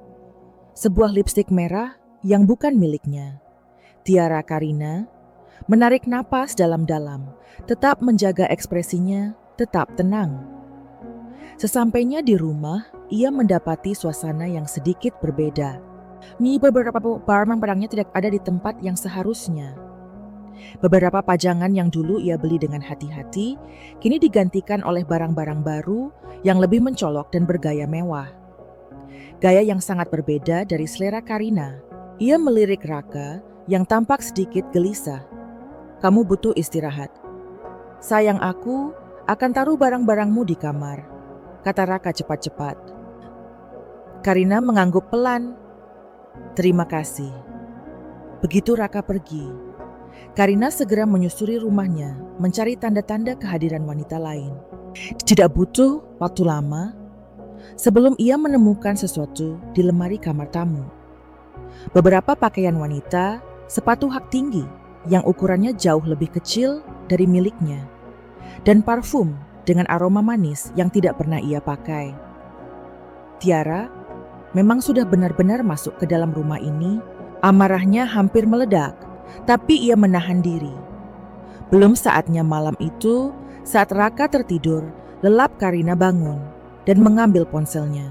Sebuah lipstik merah yang bukan miliknya. Tiara Karina menarik napas dalam-dalam, tetap menjaga ekspresinya tetap tenang. Sesampainya di rumah, ia mendapati suasana yang sedikit berbeda. Beberapa barang-barangnya tidak ada di tempat yang seharusnya. Beberapa pajangan yang dulu ia beli dengan hati-hati, kini digantikan oleh barang-barang baru yang lebih mencolok dan bergaya mewah. Gaya yang sangat berbeda dari selera Karina. Ia melirik Raka yang tampak sedikit gelisah. Kamu butuh istirahat. Sayang, aku akan taruh barang-barangmu di kamar, kata Raka cepat-cepat. Karina mengangguk pelan. Terima kasih. Begitu Raka pergi, Karina segera menyusuri rumahnya mencari tanda-tanda kehadiran wanita lain. Tidak butuh waktu lama sebelum ia menemukan sesuatu di lemari kamar tamu. Beberapa pakaian wanita, sepatu hak tinggi yang ukurannya jauh lebih kecil dari miliknya, dan parfum dengan aroma manis yang tidak pernah ia pakai. Tiara memang sudah benar-benar masuk ke dalam rumah ini. Amarahnya hampir meledak, tapi ia menahan diri. Belum saatnya malam itu, saat Raka tertidur, lelap Karina bangun dan mengambil ponselnya.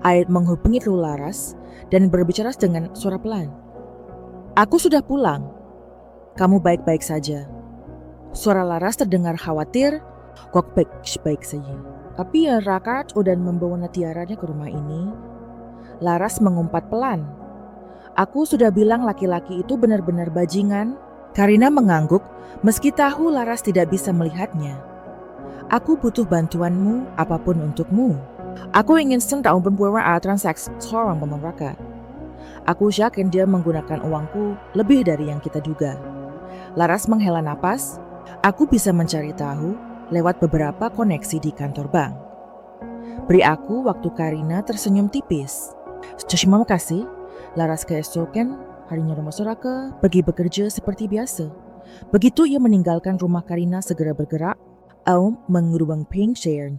Ait menghubungi Laras dan berbicara dengan suara pelan. Aku sudah pulang. Kamu baik-baik saja. Suara Laras terdengar khawatir. Kok baik-baik saja. Tapi ya Raka udah membawa Tiaranya ke rumah ini. Laras mengumpat pelan. Aku sudah bilang laki-laki itu benar-benar bajingan. Karina mengangguk meski tahu Laras tidak bisa melihatnya. Aku butuh bantuanmu apapun untukmu. Aku ingin tahu beberapa transaksi seorang pemain Raka. Aku yakin dia menggunakan uangku lebih dari yang kita duga. Laras menghela napas. Aku bisa mencari tahu lewat beberapa koneksi di kantor bank. Beri aku waktu. Karina tersenyum tipis. Terima kasih. Laras keesokan harinya rumah Raka pergi bekerja seperti biasa. Begitu ia meninggalkan rumah, Karina segera bergerak mengurubang pensiun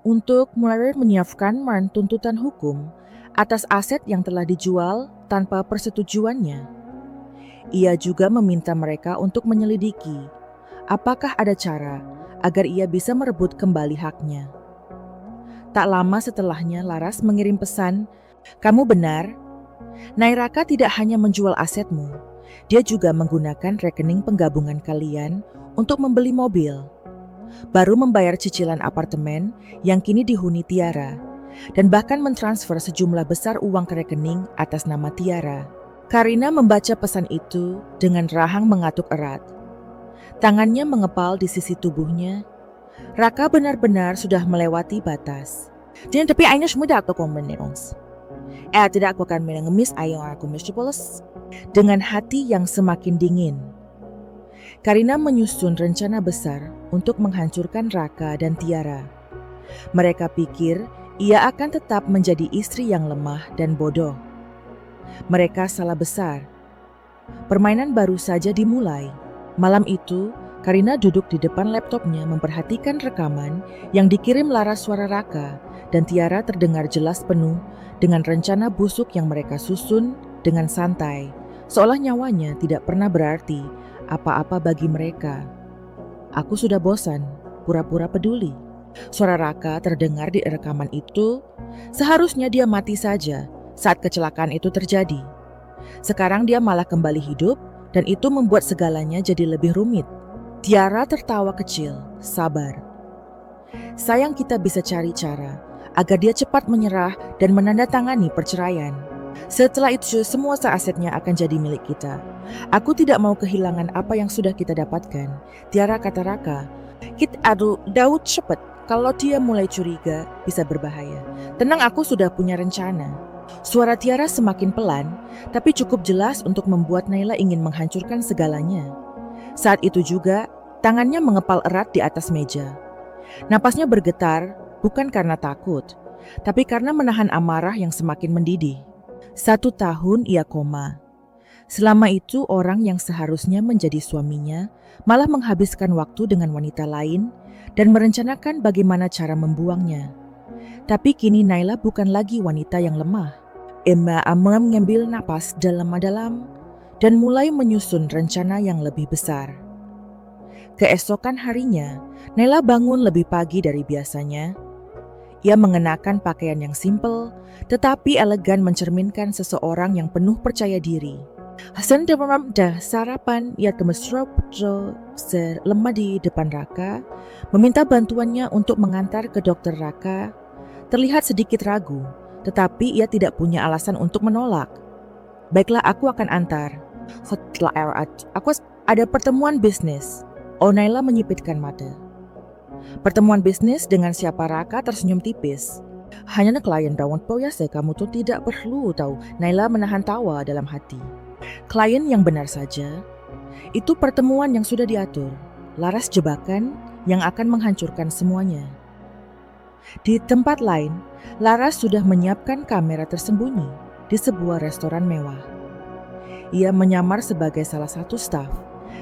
untuk mulai menyiapkan tuntutan hukum atas aset yang telah dijual tanpa persetujuannya. Ia juga meminta mereka untuk menyelidiki apakah ada cara agar ia bisa merebut kembali haknya. Tak lama setelahnya Laras mengirim pesan, kamu benar, Nairaka tidak hanya menjual asetmu, dia juga menggunakan rekening penggabungan kalian untuk membeli mobil. Baru membayar cicilan apartemen yang kini dihuni Tiara, dan bahkan mentransfer sejumlah besar uang ke rekening atas nama Tiara. Karina membaca pesan itu dengan rahang mengatuk erat. Tangannya mengepal di sisi tubuhnya. Raka benar-benar sudah melewati batas. Dan tapi Aina mudah aku kombinasi. Tidak aku akan mengemis ayam aku Metropolis. Dengan hati yang semakin dingin, Karina menyusun rencana besar untuk menghancurkan Raka dan Tiara. Mereka pikir ia akan tetap menjadi istri yang lemah dan bodoh. Mereka salah besar. Permainan baru saja dimulai. Malam itu, Karina duduk di depan laptopnya memperhatikan rekaman yang dikirim Laras suara Raka, dan Tiara terdengar jelas penuh dengan rencana busuk yang mereka susun dengan santai, seolah nyawanya tidak pernah berarti apa-apa bagi mereka. Aku sudah bosan, pura-pura peduli. Suara Raka terdengar di rekaman itu. Seharusnya dia mati saja saat kecelakaan itu terjadi. Sekarang dia malah kembali hidup dan itu membuat segalanya jadi lebih rumit. Tiara tertawa kecil, sabar. Sayang, kita bisa cari cara agar dia cepat menyerah dan menandatangani perceraian. Setelah itu semua asetnya akan jadi milik kita. Aku tidak mau kehilangan apa yang sudah kita dapatkan. Tiara, kata Raka. Kita Daud cepat. Kalau dia mulai curiga, bisa berbahaya. Tenang, aku sudah punya rencana. Suara Tiara semakin pelan, tapi cukup jelas untuk membuat Naila ingin menghancurkan segalanya. Saat itu juga, tangannya mengepal erat di atas meja. Napasnya bergetar, bukan karena takut, tapi karena menahan amarah yang semakin mendidih. 1 tahun ia koma. Selama itu orang yang seharusnya menjadi suaminya malah menghabiskan waktu dengan wanita lain dan merencanakan bagaimana cara membuangnya. Tapi kini Naila bukan lagi wanita yang lemah. Emma mengambil napas dalam-dalam dan mulai menyusun rencana yang lebih besar. Keesokan harinya, Naila bangun lebih pagi dari biasanya. Ia mengenakan pakaian yang simpel, tetapi elegan mencerminkan seseorang yang penuh percaya diri. Hasan dah sarapan, ia kemesra lemah di depan Raka, meminta bantuannya untuk mengantar ke dokter Raka. Terlihat sedikit ragu, tetapi ia tidak punya alasan untuk menolak. Baiklah, aku akan antar. Aku ada pertemuan bisnis. Naila menyipitkan mata. Pertemuan bisnis dengan siapa? Raka tersenyum tipis. Hanya klien dawan biasa, kamu tuh tidak perlu tahu. Naila menahan tawa dalam hati. Klien yang benar saja. Itu pertemuan yang sudah diatur. Laras jebakan yang akan menghancurkan semuanya. Di tempat lain, Laras sudah menyiapkan kamera tersembunyi di sebuah restoran mewah. Ia menyamar sebagai salah satu staf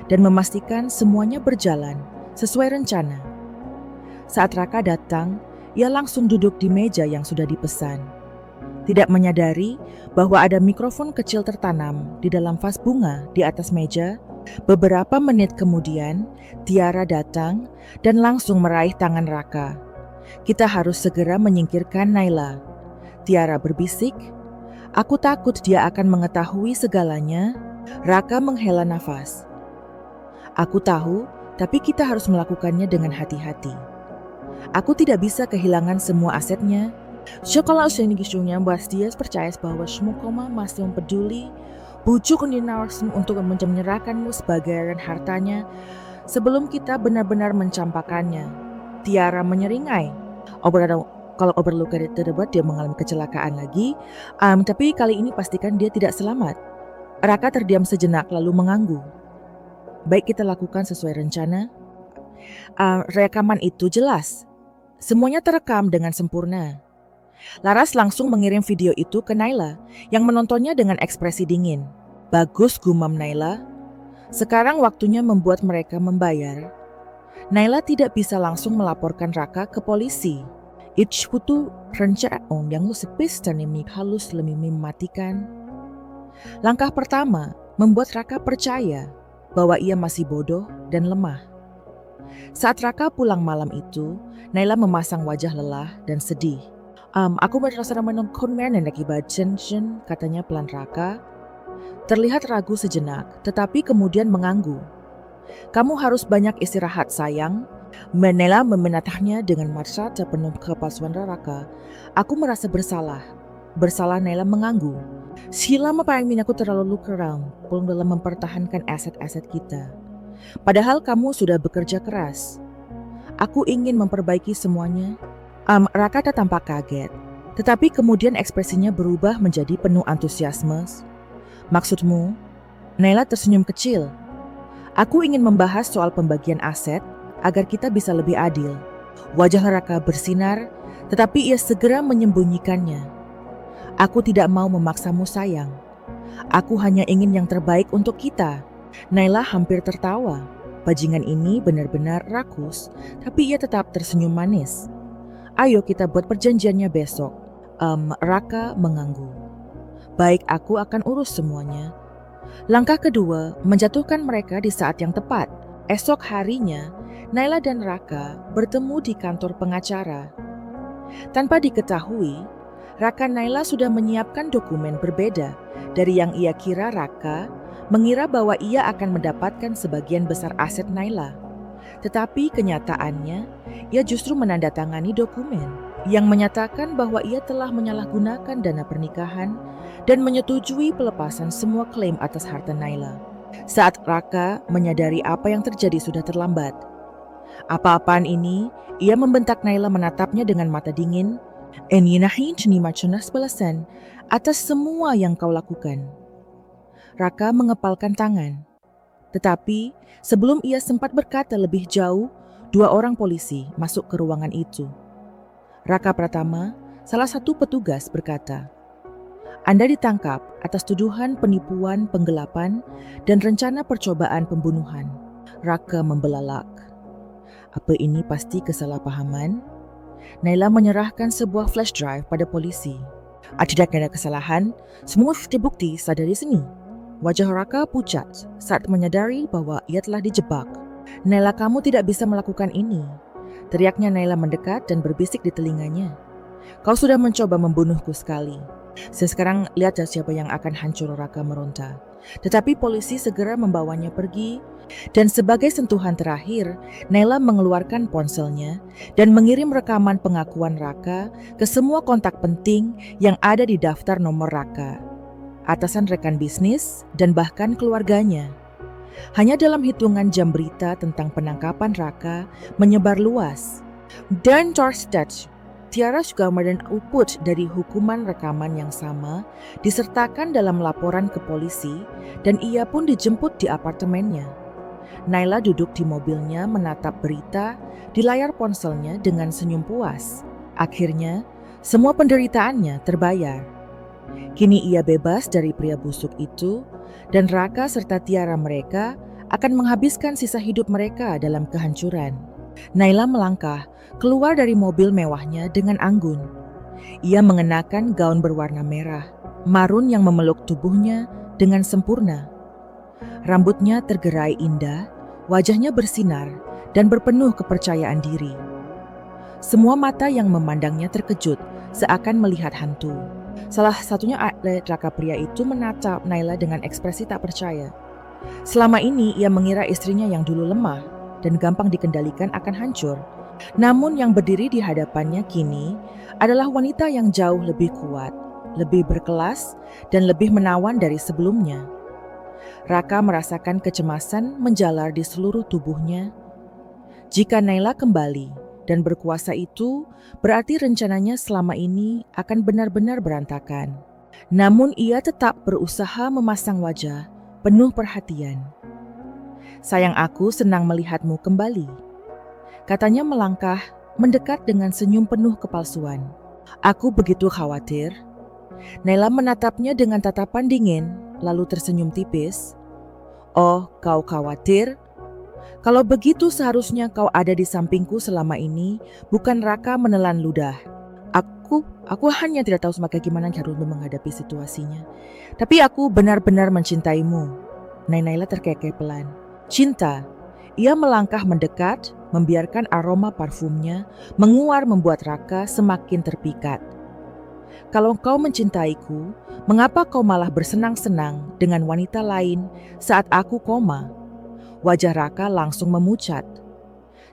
dan memastikan semuanya berjalan sesuai rencana. Saat Raka datang, ia langsung duduk di meja yang sudah dipesan. Tidak menyadari bahwa ada mikrofon kecil tertanam di dalam vas bunga di atas meja. Beberapa menit kemudian, Tiara datang dan langsung meraih tangan Raka. Kita harus segera menyingkirkan Naila. Tiara berbisik, aku takut dia akan mengetahui segalanya. Raka menghela nafas. Aku tahu, tapi kita harus melakukannya dengan hati-hati. Aku tidak bisa kehilangan semua asetnya. Kalau senigisunya bahas dia percaya bahwa semua koma masih peduli, bujuk untuk menyerahkanmu sebagian hartanya sebelum kita benar-benar mencampakkannya. Tiara menyeringai. Kalau overlooker terdebat dia mengalami kecelakaan lagi, tapi kali ini pastikan dia tidak selamat. Raka terdiam sejenak lalu mengangguk. Baik, kita lakukan sesuai rencana. Rekaman itu jelas. Semuanya terekam dengan sempurna. Laras langsung mengirim video itu ke Naila yang menontonnya dengan ekspresi dingin. Bagus, gumam Naila. Sekarang waktunya membuat mereka membayar. Naila tidak bisa langsung melaporkan Raka ke polisi. Itu rencana yang sepis dan halus lebih mematikan. Langkah pertama membuat Raka percaya bahwa ia masih bodoh dan lemah. Saat Raka pulang malam itu, Naila memasang wajah lelah dan sedih. Aku merasa menonton akibat jenjen, katanya pelan Raka. Terlihat ragu sejenak, tetapi kemudian mengangguk. Kamu harus banyak istirahat, sayang. Naila memenatahnya dengan mata penuh kepalsuan Raka. Aku merasa bersalah. Bersalah, Naila mengangguk. Selama paling aku terlalu kurang dalam mempertahankan aset-aset kita. Padahal kamu sudah bekerja keras. Aku ingin memperbaiki semuanya. Raka tampak kaget, tetapi kemudian ekspresinya berubah menjadi penuh antusiasme. Maksudmu? Naila tersenyum kecil. Aku ingin membahas soal pembagian aset agar kita bisa lebih adil. Wajah Raka bersinar, tetapi ia segera menyembunyikannya. Aku tidak mau memaksamu, sayang. Aku hanya ingin yang terbaik untuk kita. Naila hampir tertawa. Bajingan ini benar-benar rakus, tapi ia tetap tersenyum manis. Ayo kita buat perjanjiannya besok. Raka mengangguk. Baik, aku akan urus semuanya. Langkah kedua menjatuhkan mereka di saat yang tepat. Esok harinya, Naila dan Raka bertemu di kantor pengacara. Tanpa diketahui, Raka Naila sudah menyiapkan dokumen berbeda dari yang ia kira. Raka mengira bahwa ia akan mendapatkan sebagian besar aset Naila. Tetapi kenyataannya, ia justru menandatangani dokumen yang menyatakan bahwa ia telah menyalahgunakan dana pernikahan dan menyetujui pelepasan semua klaim atas harta Naila. Saat Raka menyadari apa yang terjadi sudah terlambat. Apa-apaan ini? Ia membentak Naila menatapnya dengan mata dingin. Atas semua yang kau lakukan. Raka mengepalkan tangan. Tetapi sebelum ia sempat berkata lebih jauh, 2 orang polisi masuk ke ruangan itu. Raka Pratama, salah satu petugas, berkata, "Anda ditangkap atas tuduhan penipuan, penggelapan, dan rencana percobaan pembunuhan." Raka membelalak. Apa ini pasti kesalahpahaman? Naila menyerahkan sebuah flash drive pada polisi. Tidak ada kesalahan, semua bukti ada di sini. Wajah Raka pucat saat menyadari bahwa ia telah dijebak. "Naila, kamu tidak bisa melakukan ini," teriaknya Naila mendekat dan berbisik di telinganya. "Kau sudah mencoba membunuhku sekali. Sekarang lihat siapa yang akan hancur." Raka meronta. Tetapi polisi segera membawanya pergi, dan sebagai sentuhan terakhir, Naila mengeluarkan ponselnya dan mengirim rekaman pengakuan Raka ke semua kontak penting yang ada di daftar nomor Raka, atasan, rekan bisnis, dan bahkan keluarganya. Hanya dalam hitungan jam berita tentang penangkapan Raka menyebar luas. Dan Torstad, Tiara Sugarma dan Uput dari hukuman rekaman yang sama disertakan dalam laporan ke polisi, dan ia pun dijemput di apartemennya. Naila duduk di mobilnya menatap berita di layar ponselnya dengan senyum puas. Akhirnya, semua penderitaannya terbayar. Kini ia bebas dari pria busuk itu, dan Raka serta Tiara mereka akan menghabiskan sisa hidup mereka dalam kehancuran. Naila melangkah keluar dari mobil mewahnya dengan anggun. Ia mengenakan gaun berwarna merah, marun yang memeluk tubuhnya dengan sempurna. Rambutnya tergerai indah, wajahnya bersinar dan berpenuh kepercayaan diri. Semua mata yang memandangnya terkejut seakan melihat hantu. Salah satunya atlet Raka pria itu menatap Naila dengan ekspresi tak percaya. Selama ini ia mengira istrinya yang dulu lemah dan gampang dikendalikan akan hancur. Namun yang berdiri di hadapannya kini adalah wanita yang jauh lebih kuat, lebih berkelas, dan lebih menawan dari sebelumnya. Raka merasakan kecemasan menjalar di seluruh tubuhnya. Jika Naila kembali dan berkuasa itu, berarti rencananya selama ini akan benar-benar berantakan. Namun ia tetap berusaha memasang wajah penuh perhatian. "Sayang, aku senang melihatmu kembali," katanya melangkah mendekat dengan senyum penuh kepalsuan. "Aku begitu khawatir." Naila menatapnya dengan tatapan dingin, lalu tersenyum tipis. "Oh, kau khawatir? Kalau begitu seharusnya kau ada di sampingku selama ini, bukan." Raka menelan ludah. Aku hanya tidak tahu semakin gimana harus menghadapi situasinya. "Tapi aku benar-benar mencintaimu." Naila terkekeh pelan. "Cinta?" Ia melangkah mendekat, membiarkan aroma parfumnya menguar membuat Raka semakin terpikat. "Kalau kau mencintaiku, mengapa kau malah bersenang-senang dengan wanita lain saat aku koma?" Wajah Raka langsung memucat.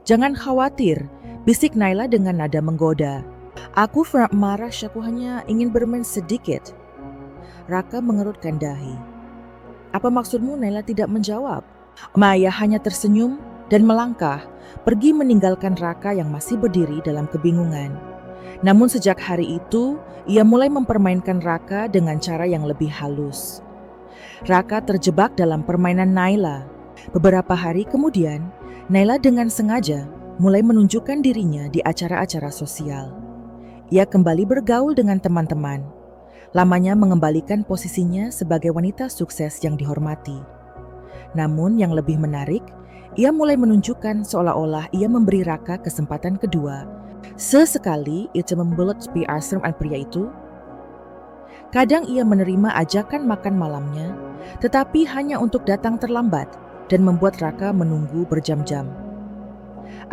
"Jangan khawatir," bisik Naila dengan nada menggoda. "Aku marah, aku hanya ingin bermain sedikit." Raka mengerutkan dahi. "Apa maksudmu?" Naila tidak menjawab. Maya hanya tersenyum dan melangkah, pergi meninggalkan Raka yang masih berdiri dalam kebingungan. Namun sejak hari itu, ia mulai mempermainkan Raka dengan cara yang lebih halus. Raka terjebak dalam permainan Naila. Beberapa hari kemudian, Naila dengan sengaja mulai menunjukkan dirinya di acara-acara sosial. Ia kembali bergaul dengan teman-teman, lamanya mengembalikan posisinya sebagai wanita sukses yang dihormati. Namun yang lebih menarik, ia mulai menunjukkan seolah-olah ia memberi Raka kesempatan kedua. Sesekali ia membuat PR serem pria itu. Kadang ia menerima ajakan makan malamnya, tetapi hanya untuk datang terlambat dan membuat Raka menunggu berjam-jam.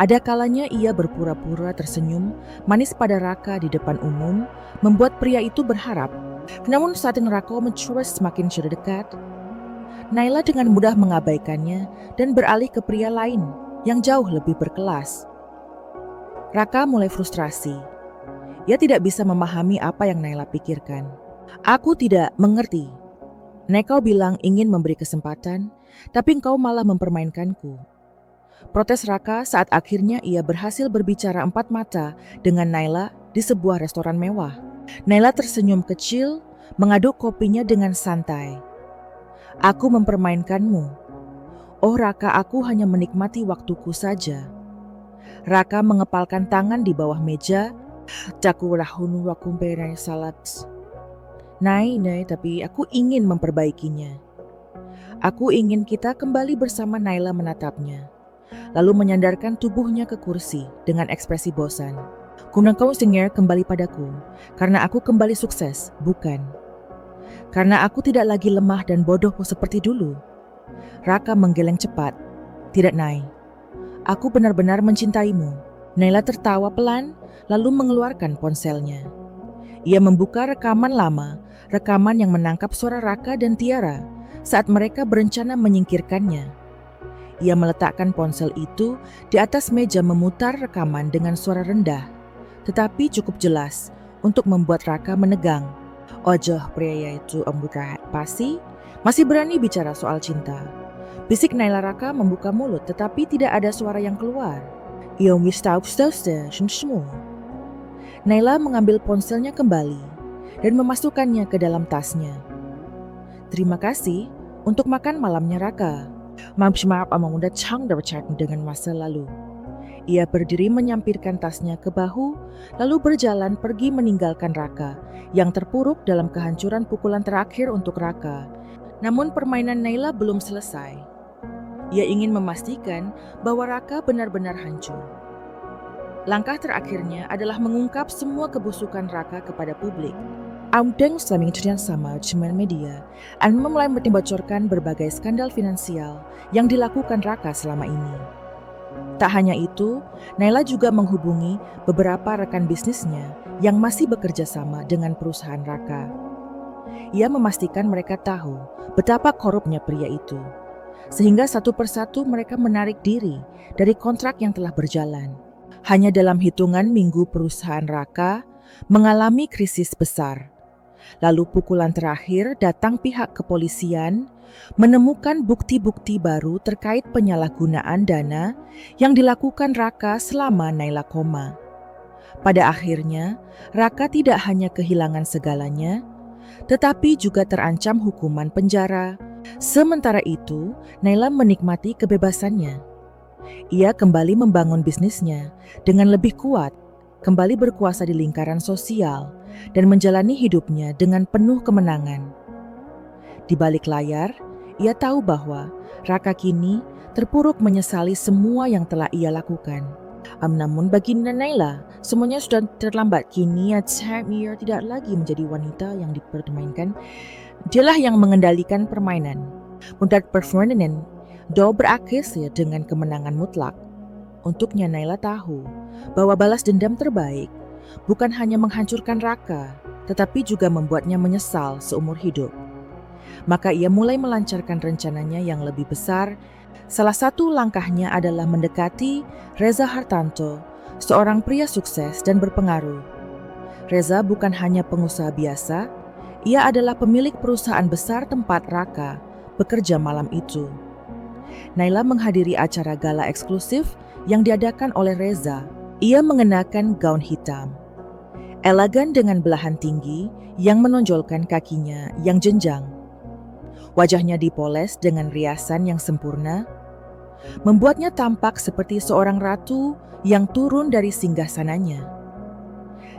Ada kalanya ia berpura-pura tersenyum manis pada Raka di depan umum, membuat pria itu berharap. Namun saat Raka mencoba semakin dekat, Naila dengan mudah mengabaikannya dan beralih ke pria lain yang jauh lebih berkelas. Raka mulai frustrasi. Ia tidak bisa memahami apa yang Naila pikirkan. "Aku tidak mengerti. Kau bilang ingin memberi kesempatan, tapi engkau malah mempermainkanku." Protes Raka saat akhirnya ia berhasil berbicara empat mata dengan Naila di sebuah restoran mewah. Naila tersenyum kecil, mengaduk kopinya dengan santai. "Aku mempermainkanmu." "Oh Raka, aku hanya menikmati waktuku saja." Raka mengepalkan tangan di bawah meja. Takurahunu wakumperai salat. Nai, tapi aku ingin memperbaikinya. Aku ingin kita kembali bersama. Naila menatapnya, lalu menyandarkan tubuhnya ke kursi dengan ekspresi bosan. Kunang kau sengir kembali padaku, karena aku kembali sukses, bukan? Karena aku tidak lagi lemah dan bodoh seperti dulu. Raka menggeleng cepat. Tidak, Nai. Aku benar-benar mencintaimu. Naila tertawa pelan, lalu mengeluarkan ponselnya. Ia membuka rekaman lama, rekaman yang menangkap suara Raka dan Tiara saat mereka berencana menyingkirkannya. Ia meletakkan ponsel itu di atas meja, memutar rekaman dengan suara rendah, tetapi cukup jelas untuk membuat Raka menegang. Ojoh, pria itu embuka pasti masih berani bicara soal cinta. Bisik Naila. Raka membuka mulut tetapi tidak ada suara yang keluar. Naila mengambil ponselnya kembali dan memasukkannya ke dalam tasnya. Terima kasih untuk makan malamnya, Raka. Maaf, amang udah cang dengan masa lalu. Ia berdiri menyampirkan tasnya ke bahu, lalu berjalan pergi meninggalkan Raka yang terpuruk dalam kehancuran pukulan terakhir untuk Raka. Namun permainan Naila belum selesai. Ia ingin memastikan bahwa Raka benar-benar hancur. Langkah terakhirnya adalah mengungkap semua kebusukan Raka kepada publik. Audeng selama sama cuman media dan mulai membocorkan berbagai skandal finansial yang dilakukan Raka selama ini. Tak hanya itu, Naila juga menghubungi beberapa rekan bisnisnya yang masih bekerja sama dengan perusahaan Raka. Ia memastikan mereka tahu betapa korupnya pria itu, sehingga satu persatu mereka menarik diri dari kontrak yang telah berjalan. Hanya dalam hitungan minggu perusahaan Raka mengalami krisis besar. Lalu pukulan terakhir datang pihak kepolisian menemukan bukti-bukti baru terkait penyalahgunaan dana yang dilakukan Raka selama Naila koma. Pada akhirnya, Raka tidak hanya kehilangan segalanya, tetapi juga terancam hukuman penjara. Sementara itu, Naila menikmati kebebasannya. Ia kembali membangun bisnisnya dengan lebih kuat, kembali berkuasa di lingkaran sosial, dan menjalani hidupnya dengan penuh kemenangan. Di balik layar, ia tahu bahwa Raka kini terpuruk menyesali semua yang telah ia lakukan. Namun bagi Naila, semuanya sudah terlambat. Kini ia tidak lagi menjadi wanita yang dipermainkan. Dialah yang mengendalikan permainan. Untuk performance, do berakhir dengan kemenangan mutlak. Untuknya Naila tahu bahwa balas dendam terbaik bukan hanya menghancurkan Raka, tetapi juga membuatnya menyesal seumur hidup. Maka ia mulai melancarkan rencananya yang lebih besar. Salah satu langkahnya adalah mendekati Reza Hartanto, seorang pria sukses dan berpengaruh. Reza bukan hanya pengusaha biasa, ia adalah pemilik perusahaan besar tempat Raka bekerja malam itu. Naila menghadiri acara gala eksklusif yang diadakan oleh Reza. Ia mengenakan gaun hitam, elegan dengan belahan tinggi yang menonjolkan kakinya yang jenjang. Wajahnya dipoles dengan riasan yang sempurna, membuatnya tampak seperti seorang ratu yang turun dari singgasananya.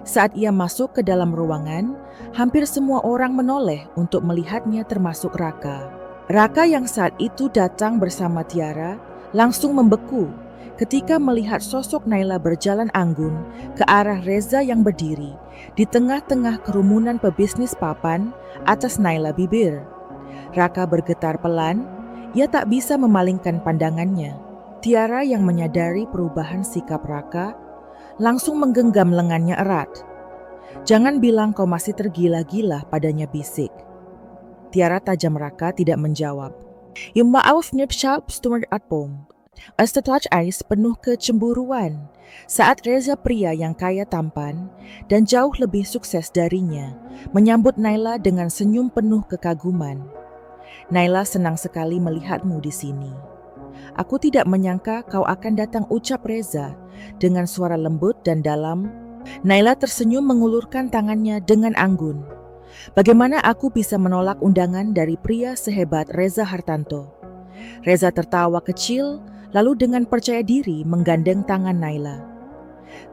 Saat ia masuk ke dalam ruangan, hampir semua orang menoleh untuk melihatnya termasuk Raka. Raka yang saat itu datang bersama Tiara langsung membeku ketika melihat sosok Naila berjalan anggun ke arah Reza yang berdiri di tengah-tengah kerumunan pebisnis papan atas Naila bibir. Raka bergetar pelan, ia tak bisa memalingkan pandangannya. Tiara yang menyadari perubahan sikap Raka langsung menggenggam lengannya erat. Jangan bilang kau masih tergila-gila, padanya bisik. Tiara tajam. Raka tidak menjawab. Touch Ice penuh kecemburuan saat Reza, pria yang kaya tampan dan jauh lebih sukses darinya, menyambut Naila dengan senyum penuh kekaguman. Naila senang sekali melihatmu di sini. Aku tidak menyangka kau akan datang, ucap Reza dengan suara lembut dan dalam. Naila tersenyum mengulurkan tangannya dengan anggun. Bagaimana aku bisa menolak undangan dari pria sehebat Reza Hartanto? Reza tertawa kecil, lalu dengan percaya diri menggandeng tangan Naila.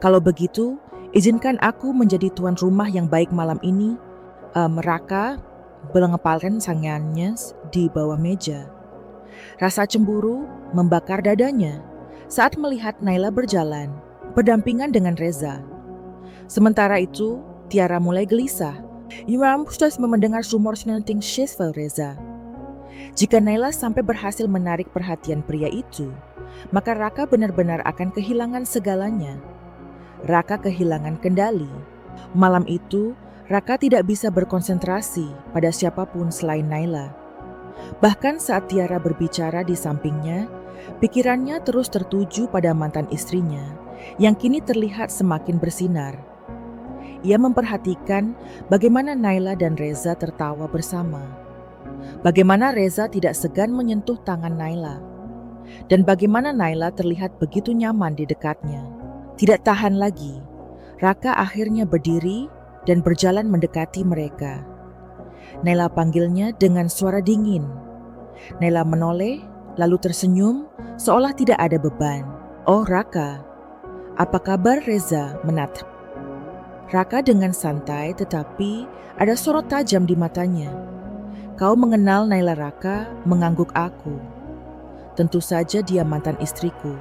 Kalau begitu, izinkan aku menjadi tuan rumah yang baik malam ini. Raka mengepalkan tangannya di bawah meja. Rasa cemburu membakar dadanya saat melihat Naila berjalan berdampingan dengan Reza. Sementara itu, Tiara mulai gelisah. Imam sudah mendengar rumor senenting Shesvel Reza. Jika Naila sampai berhasil menarik perhatian pria itu, maka Raka benar-benar akan kehilangan segalanya. Raka kehilangan kendali. Malam itu, Raka tidak bisa berkonsentrasi pada siapapun selain Naila. Bahkan saat Tiara berbicara di sampingnya, pikirannya terus tertuju pada mantan istrinya yang kini terlihat semakin bersinar. Ia memperhatikan bagaimana Naila dan Reza tertawa bersama. Bagaimana Reza tidak segan menyentuh tangan Naila. Dan bagaimana Naila terlihat begitu nyaman di dekatnya. Tidak tahan lagi, Raka akhirnya berdiri dan berjalan mendekati mereka. Naila panggilnya dengan suara dingin. Naila menoleh, lalu tersenyum seolah tidak ada beban. "Oh Raka, apa kabar?" Reza menatap Raka dengan santai, tetapi ada sorot tajam di matanya. "Kau mengenal Naila?" Raka mengangguk. "Aku. Tentu saja dia mantan istriku."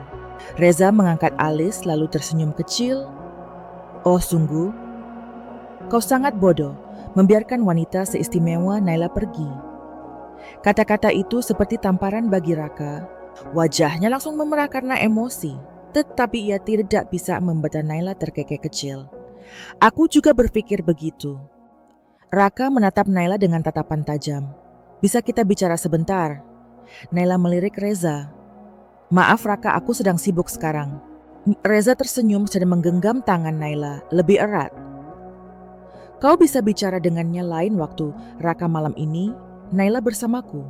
Reza mengangkat alis lalu tersenyum kecil. "Oh sungguh? Kau sangat bodoh membiarkan wanita seistimewa Naila pergi." Kata-kata itu seperti tamparan bagi Raka. Wajahnya langsung memerah karena emosi, tetapi ia tidak bisa membuat Naila terkekeh kecil. "Aku juga berpikir begitu." Raka menatap Naila dengan tatapan tajam. "Bisa kita bicara sebentar?" Naila melirik Reza. "Maaf Raka, aku sedang sibuk sekarang." Reza tersenyum dan menggenggam tangan Naila lebih erat. "Kau bisa bicara dengannya lain waktu, Raka. Malam ini Naila bersamaku."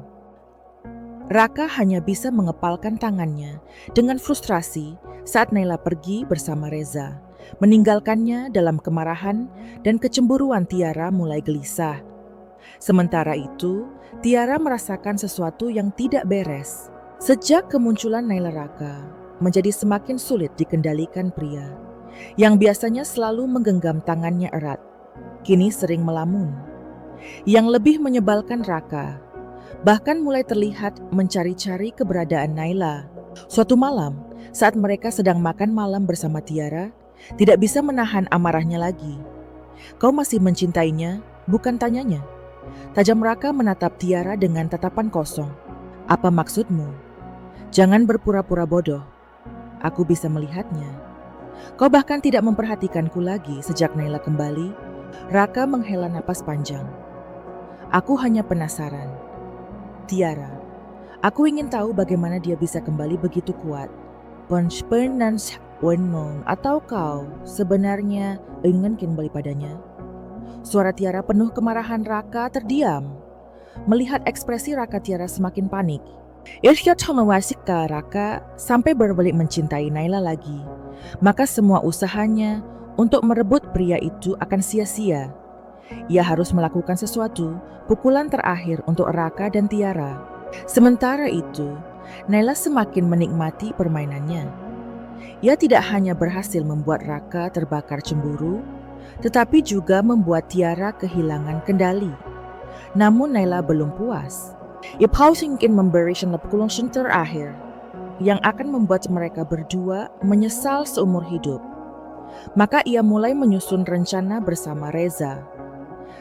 Raka hanya bisa mengepalkan tangannya dengan frustrasi saat Naila pergi bersama Reza, meninggalkannya dalam kemarahan dan kecemburuan. Tiara mulai gelisah. Sementara itu, Tiara merasakan sesuatu yang tidak beres. Sejak kemunculan Naila, Raka menjadi semakin sulit dikendalikan. Pria yang biasanya selalu menggenggam tangannya erat, kini sering melamun. Yang lebih menyebalkan, Raka bahkan mulai terlihat mencari-cari keberadaan Naila. Suatu malam, saat mereka sedang makan malam bersama Tiara, tidak bisa menahan amarahnya lagi. "Kau masih mencintainya, bukan?" tanyanya. Tajam Raka menatap Tiara dengan tatapan kosong. "Apa maksudmu? Jangan berpura-pura bodoh. Aku bisa melihatnya. Kau bahkan tidak memperhatikanku lagi sejak Naila kembali." Raka menghela napas panjang. "Aku hanya penasaran, Tiara. Aku ingin tahu bagaimana dia bisa kembali begitu kuat. Atau kau sebenarnya ingin kembali padanya?" Suara Tiara penuh kemarahan. Raka terdiam. Melihat ekspresi Raka, Tiara semakin panik. Raka sampai berbalik mencintai Naila lagi, maka semua usahanya untuk merebut pria itu akan sia-sia. Ia harus melakukan sesuatu, pukulan terakhir untuk Raka dan Tiara. Sementara itu, Naila semakin menikmati permainannya. Ia tidak hanya berhasil membuat Raka terbakar cemburu, tetapi juga membuat Tiara kehilangan kendali. Namun Naila belum puas. Ia ingin memberikan pukulan terakhir yang akan membuat mereka berdua menyesal seumur hidup. Maka ia mulai menyusun rencana bersama Reza.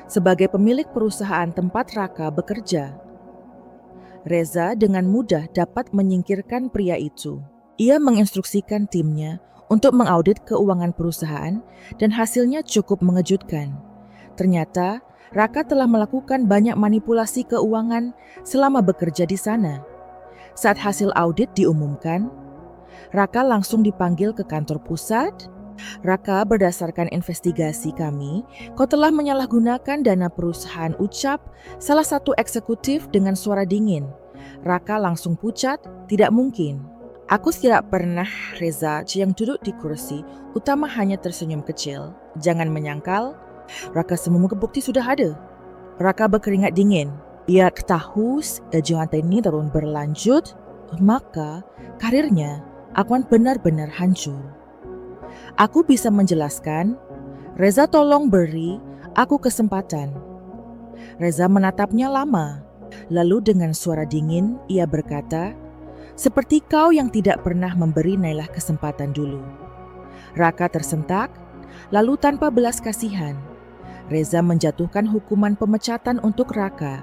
Sebagai pemilik perusahaan tempat Raka bekerja, Reza dengan mudah dapat menyingkirkan pria itu. Ia menginstruksikan timnya untuk mengaudit keuangan perusahaan dan hasilnya cukup mengejutkan. Ternyata Raka telah melakukan banyak manipulasi keuangan selama bekerja di sana. Saat hasil audit diumumkan, Raka langsung dipanggil ke kantor pusat. "Raka, berdasarkan investigasi kami, kau telah menyalahgunakan dana perusahaan," ucap salah satu eksekutif dengan suara dingin. Raka langsung pucat. "Tidak mungkin. Aku tidak pernah." Reza yang duduk di kursi utama hanya tersenyum kecil. "Jangan menyangkal, Raka, semua bukti sudah ada." Raka berkeringat dingin. Ia tahu jangan ini terus berlanjut. maka karirnya akan benar-benar hancur. Aku bisa menjelaskan, Reza tolong beri aku kesempatan. Reza menatapnya lama, lalu dengan suara dingin ia berkata, seperti kau yang tidak pernah memberi Nailah kesempatan dulu. Raka tersentak, lalu tanpa belas kasihan, Reza menjatuhkan hukuman pemecatan untuk Raka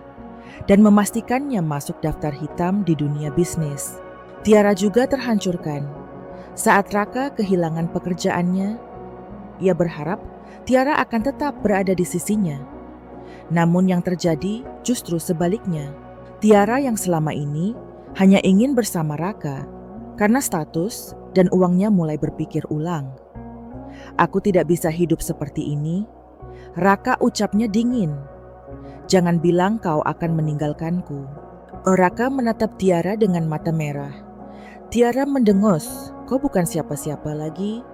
dan memastikannya masuk daftar hitam di dunia bisnis. Tiara juga terhancurkan. Saat Raka kehilangan pekerjaannya, ia berharap Tiara akan tetap berada di sisinya. Namun yang terjadi justru sebaliknya. Tiara yang selama ini hanya ingin bersama Raka karena status dan uangnya mulai berpikir ulang. Aku tidak bisa hidup seperti ini. Raka ucapnya dingin. Jangan bilang kau akan meninggalkanku. Raka menatap Tiara dengan mata merah. Tiara mendengus. Kau bukan siapa-siapa lagi.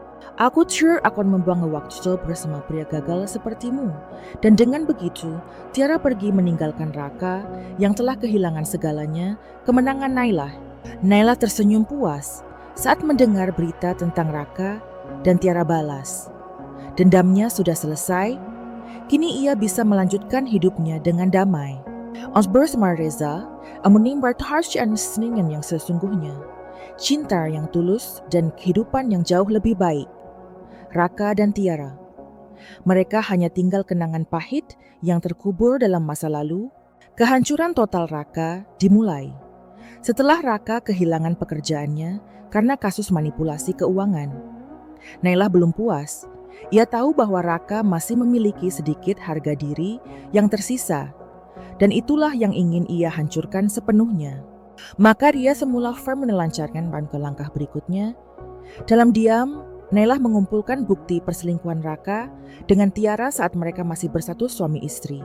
Aku sure akan membuang waktu bersama pria gagal sepertimu. Dan dengan begitu, Tiara pergi meninggalkan Raka yang telah kehilangan segalanya, kemenangan Nailah. Nailah tersenyum puas saat mendengar berita tentang Raka dan Tiara balas. Dendamnya sudah selesai, kini ia bisa melanjutkan hidupnya dengan damai. Bersama Reza, menimba harsh-and seningan yang sesungguhnya, cinta yang tulus dan kehidupan yang jauh lebih baik. Raka dan Tiara. Mereka hanya tinggal kenangan pahit yang terkubur dalam masa lalu. Kehancuran total Raka dimulai setelah Raka kehilangan pekerjaannya karena kasus manipulasi keuangan. Nailah belum puas. Ia tahu bahwa Raka masih memiliki sedikit harga diri yang tersisa, dan itulah yang ingin ia hancurkan sepenuhnya. Maka dia semula firm melancarkan langkah berikutnya. Dalam diam, Nailah mengumpulkan bukti perselingkuhan Raka dengan Tiara saat mereka masih bersatu suami istri.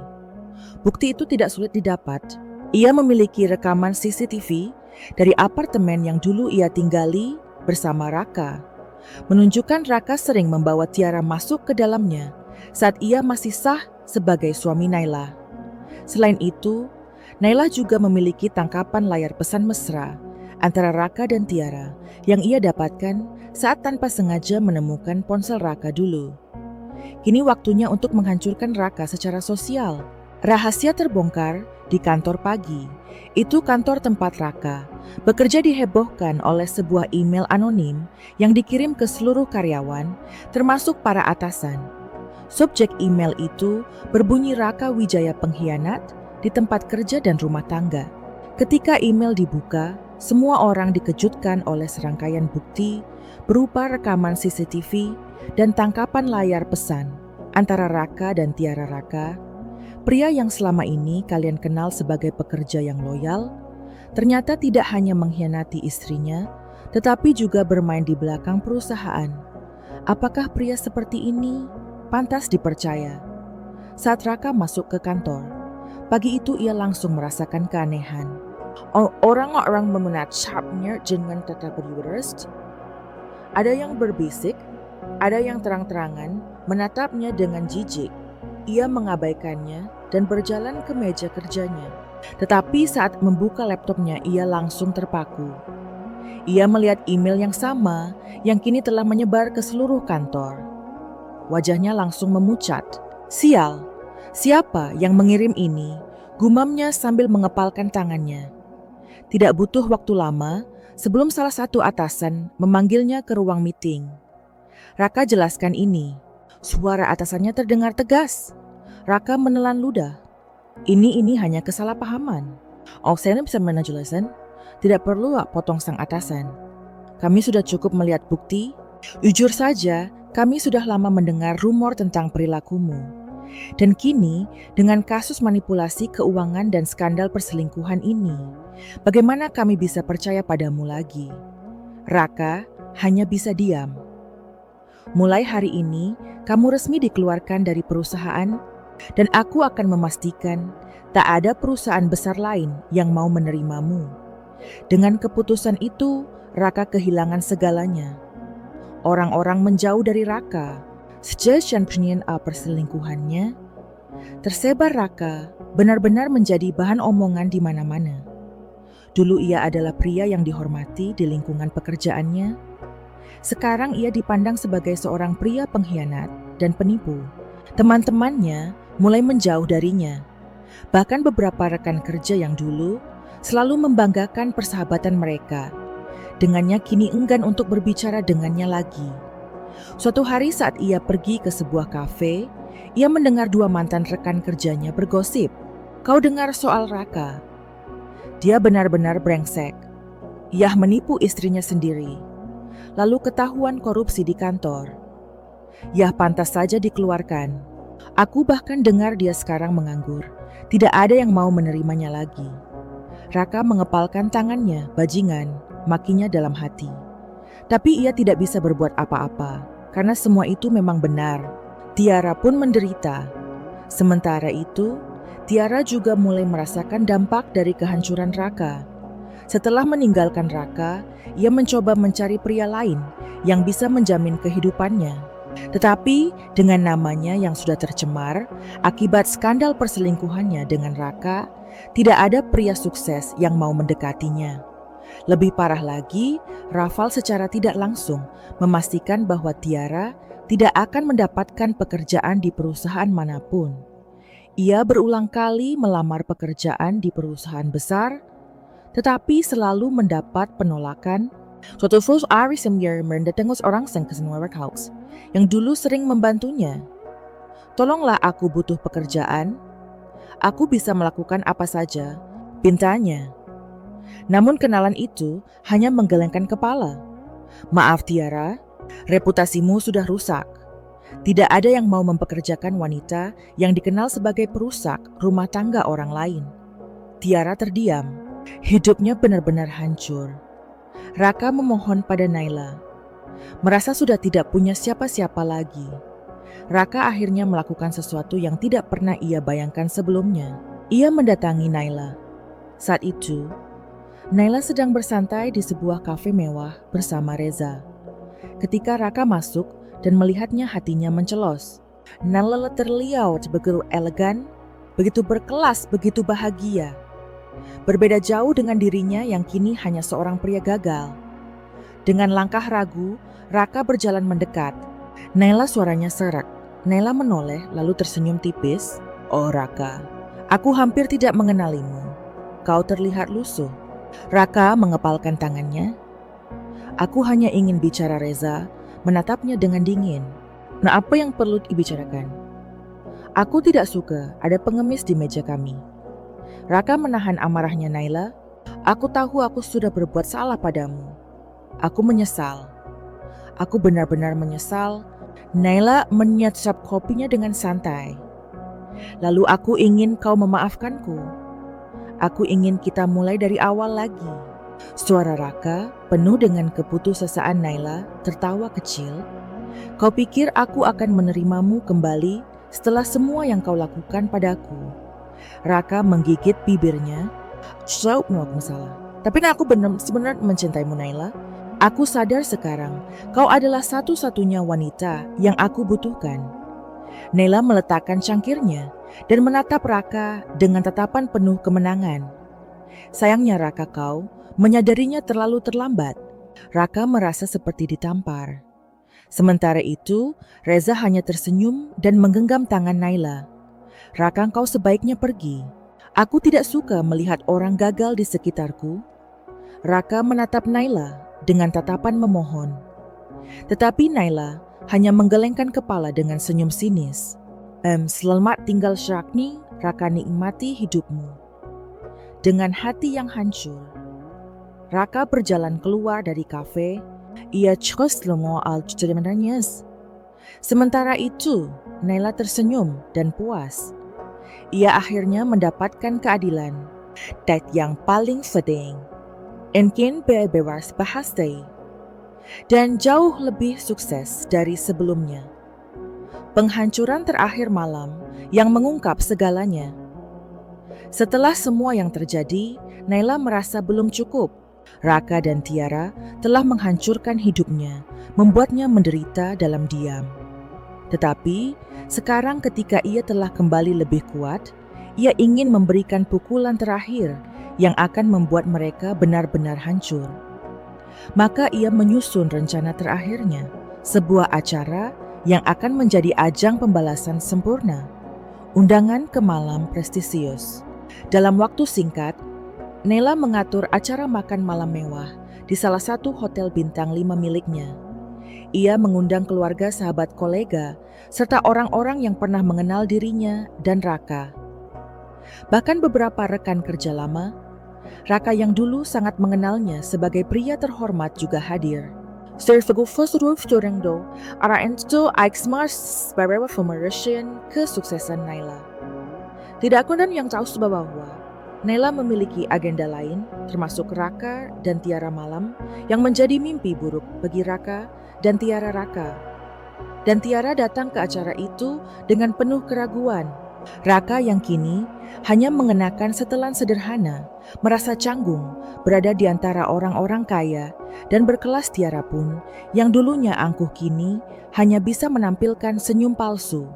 Bukti itu tidak sulit didapat. Ia memiliki rekaman CCTV dari apartemen yang dulu ia tinggali bersama Raka, menunjukkan Raka sering membawa Tiara masuk ke dalamnya saat ia masih sah sebagai suami Nailah. Selain itu, Nailah juga memiliki tangkapan layar pesan mesra antara Raka dan Tiara yang ia dapatkan saat tanpa sengaja menemukan ponsel Raka dulu. Kini waktunya untuk menghancurkan Raka secara sosial. Rahasia terbongkar di kantor pagi. Itu kantor tempat Raka bekerja dihebohkan oleh sebuah email anonim yang dikirim ke seluruh karyawan, termasuk para atasan. Subjek email itu berbunyi Raka Wijaya pengkhianat di tempat kerja dan rumah tangga. Ketika email dibuka, semua orang dikejutkan oleh serangkaian bukti berupa rekaman CCTV dan tangkapan layar pesan antara Raka dan Tiara Raka, pria yang selama ini kalian kenal sebagai pekerja yang loyal, ternyata tidak hanya mengkhianati istrinya, tetapi juga bermain di belakang perusahaan. Apakah pria seperti ini pantas dipercaya? Saat Raka masuk ke kantor, pagi itu ia langsung merasakan keanehan. Orang-orang menatapnya dengan tetap berurus. Ada yang berbisik, ada yang terang-terangan menatapnya dengan jijik. Ia mengabaikannya dan berjalan ke meja kerjanya. Tetapi saat membuka laptopnya, ia langsung terpaku. Ia melihat email yang sama yang kini telah menyebar ke seluruh kantor. Wajahnya langsung memucat. Sial, siapa yang mengirim ini? Gumamnya sambil mengepalkan tangannya. Tidak butuh waktu lama sebelum salah satu atasan memanggilnya ke ruang meeting. Raka jelaskan ini. Suara atasannya terdengar tegas. Raka menelan ludah. Ini hanya kesalahpahaman. Saya bisa menjelaskan. Tidak perlu potong sang atasan. Kami sudah cukup melihat bukti. Jujur saja, kami sudah lama mendengar rumor tentang perilakumu. Dan kini, dengan kasus manipulasi keuangan dan skandal perselingkuhan ini, bagaimana kami bisa percaya padamu lagi? Raka hanya bisa diam. Mulai hari ini, kamu resmi dikeluarkan dari perusahaan, dan aku akan memastikan tak ada perusahaan besar lain yang mau menerimamu. Dengan keputusan itu, Raka kehilangan segalanya. Orang-orang menjauh dari Raka. Sejak perselingkuhannya, tersebar Raka benar-benar menjadi bahan omongan di mana-mana. Dulu ia adalah pria yang dihormati di lingkungan pekerjaannya. Sekarang ia dipandang sebagai seorang pria pengkhianat dan penipu. Teman-temannya mulai menjauh darinya. Bahkan beberapa rekan kerja yang dulu selalu membanggakan persahabatan mereka, dengannya kini enggan untuk berbicara dengannya lagi. Suatu hari saat ia pergi ke sebuah kafe, ia mendengar dua mantan rekan kerjanya bergosip. "Kau dengar soal Raka? Dia benar-benar brengsek. Ia menipu istrinya sendiri. Lalu ketahuan korupsi di kantor. Ia pantas saja dikeluarkan. Aku bahkan dengar dia sekarang menganggur. Tidak ada yang mau menerimanya lagi." Raka mengepalkan tangannya, bajingan, makinya dalam hati. Tapi ia tidak bisa berbuat apa-apa, karena semua itu memang benar. Tiara pun menderita. Sementara itu, Tiara juga mulai merasakan dampak dari kehancuran Raka. Setelah meninggalkan Raka, ia mencoba mencari pria lain yang bisa menjamin kehidupannya. Tetapi dengan namanya yang sudah tercemar akibat skandal perselingkuhannya dengan Raka, tidak ada pria sukses yang mau mendekatinya. Lebih parah lagi, Rafal secara tidak langsung memastikan bahwa Tiara tidak akan mendapatkan pekerjaan di perusahaan manapun. Ia berulang kali melamar pekerjaan di perusahaan besar, tetapi selalu mendapat penolakan. Suatu hari mendatangkan orang ke workhouse yang dulu sering membantunya. "Tolonglah, aku butuh pekerjaan. Aku bisa melakukan apa saja," pintanya. Namun kenalan itu hanya menggelengkan kepala. "Maaf Tiara, reputasimu sudah rusak. Tidak ada yang mau mempekerjakan wanita yang dikenal sebagai perusak rumah tangga orang lain." Tiara terdiam. Hidupnya benar-benar hancur. Raka memohon pada Naila. Merasa sudah tidak punya siapa-siapa lagi, Raka akhirnya melakukan sesuatu yang tidak pernah ia bayangkan sebelumnya. Ia mendatangi Naila. Saat itu, Naila sedang bersantai di sebuah kafe mewah bersama Reza. Ketika Raka masuk dan melihatnya, hatinya mencelos. Naila terlihat begitu elegan, begitu berkelas, begitu bahagia. Berbeda jauh dengan dirinya yang kini hanya seorang pria gagal. Dengan langkah ragu, Raka berjalan mendekat. Naila, suaranya serak. Naila menoleh lalu tersenyum tipis. "Oh Raka, aku hampir tidak mengenalimu. Kau terlihat lusuh." Raka mengepalkan tangannya. "Aku hanya ingin bicara." Reza menatapnya dengan dingin. "Nah, apa yang perlu dibicarakan?" "Aku tidak suka ada pengemis di meja kami." Raka menahan amarahnya Naila. "Aku tahu aku sudah berbuat salah padamu. Aku menyesal. Aku benar-benar menyesal." Naila menyesap kopinya dengan santai. "Lalu aku ingin kau memaafkanku. Aku ingin kita mulai dari awal lagi." Suara Raka penuh dengan keputusasaan. Naila tertawa kecil. "Kau pikir aku akan menerimamu kembali setelah semua yang kau lakukan padaku?" Raka menggigit bibirnya. "Aku salah. Tapi aku benar-benar mencintaimu Naila. Aku sadar sekarang kau adalah satu-satunya wanita yang aku butuhkan." Naila meletakkan cangkirnya dan menatap Raka dengan tatapan penuh kemenangan. Sayangnya Raka, kau menyadarinya terlalu terlambat. Raka merasa seperti ditampar. Sementara itu, Reza hanya tersenyum dan menggenggam tangan Naila. "Raka, kau sebaiknya pergi. Aku tidak suka melihat orang gagal di sekitarku." Raka menatap Naila dengan tatapan memohon. Tetapi Naila hanya menggelengkan kepala dengan senyum sinis. Selamat tinggal Syakni, Raka, nikmati hidupmu." Dengan hati yang hancur, Raka berjalan keluar dari kafe. Ia terus lengo al ceritanya. Sementara itu, Naila tersenyum dan puas. Ia akhirnya mendapatkan keadilan. Dat yang paling sedang. Mungkin bebas bahasai. Dan jauh lebih sukses dari sebelumnya. Penghancuran terakhir malam yang mengungkap segalanya. Setelah semua yang terjadi, Naila merasa belum cukup. Raka dan Tiara telah menghancurkan hidupnya, membuatnya menderita dalam diam. Tetapi sekarang ketika ia telah kembali lebih kuat, ia ingin memberikan pukulan terakhir yang akan membuat mereka benar-benar hancur. Maka ia menyusun rencana terakhirnya, sebuah acara yang akan menjadi ajang pembalasan sempurna. Undangan ke malam prestisius. Dalam waktu singkat, Nela mengatur acara makan malam mewah di salah satu hotel bintang 5 miliknya. Ia mengundang keluarga, sahabat, kolega, serta orang-orang yang pernah mengenal dirinya dan Raka. Bahkan beberapa rekan kerja lama, Raka yang dulu sangat mengenalnya sebagai pria terhormat juga hadir. Kesuksesan Naila. Tidak kurang yang tahu bahwa Naila memiliki agenda lain, termasuk Raka dan Tiara malam, yang menjadi mimpi buruk bagi Raka dan Tiara Raka. Dan Tiara datang ke acara itu dengan penuh keraguan. Raka yang kini hanya mengenakan setelan sederhana, merasa canggung berada di antara orang-orang kaya, dan berkelas Tiara pun yang dulunya angkuh kini hanya bisa menampilkan senyum palsu.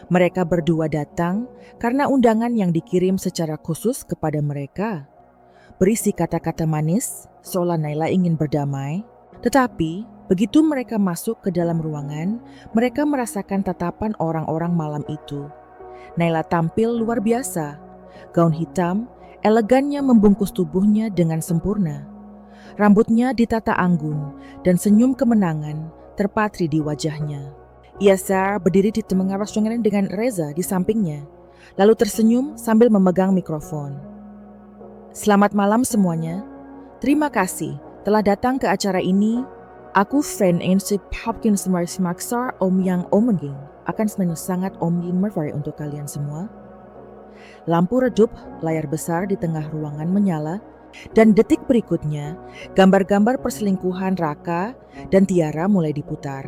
Mereka berdua datang karena undangan yang dikirim secara khusus kepada mereka berisi kata-kata manis seolah Naila ingin berdamai. Tetapi begitu mereka masuk ke dalam ruangan, mereka merasakan tatapan orang-orang malam itu. Naila tampil luar biasa. Gaun hitam elegannya membungkus tubuhnya dengan sempurna. Rambutnya ditata anggun dan senyum kemenangan terpatri di wajahnya. Ia berdiri di tengah ruangan dengan Reza di sampingnya, lalu tersenyum sambil memegang mikrofon. Selamat malam semuanya. Terima kasih telah datang ke acara ini. Aku fan Insip Hopkins Maksar Om Yang Omenging akan sangat Om Yang Mervari untuk kalian semua. Lampu redup, layar besar di tengah ruangan menyala, dan detik berikutnya gambar-gambar perselingkuhan Raka dan Tiara mulai diputar.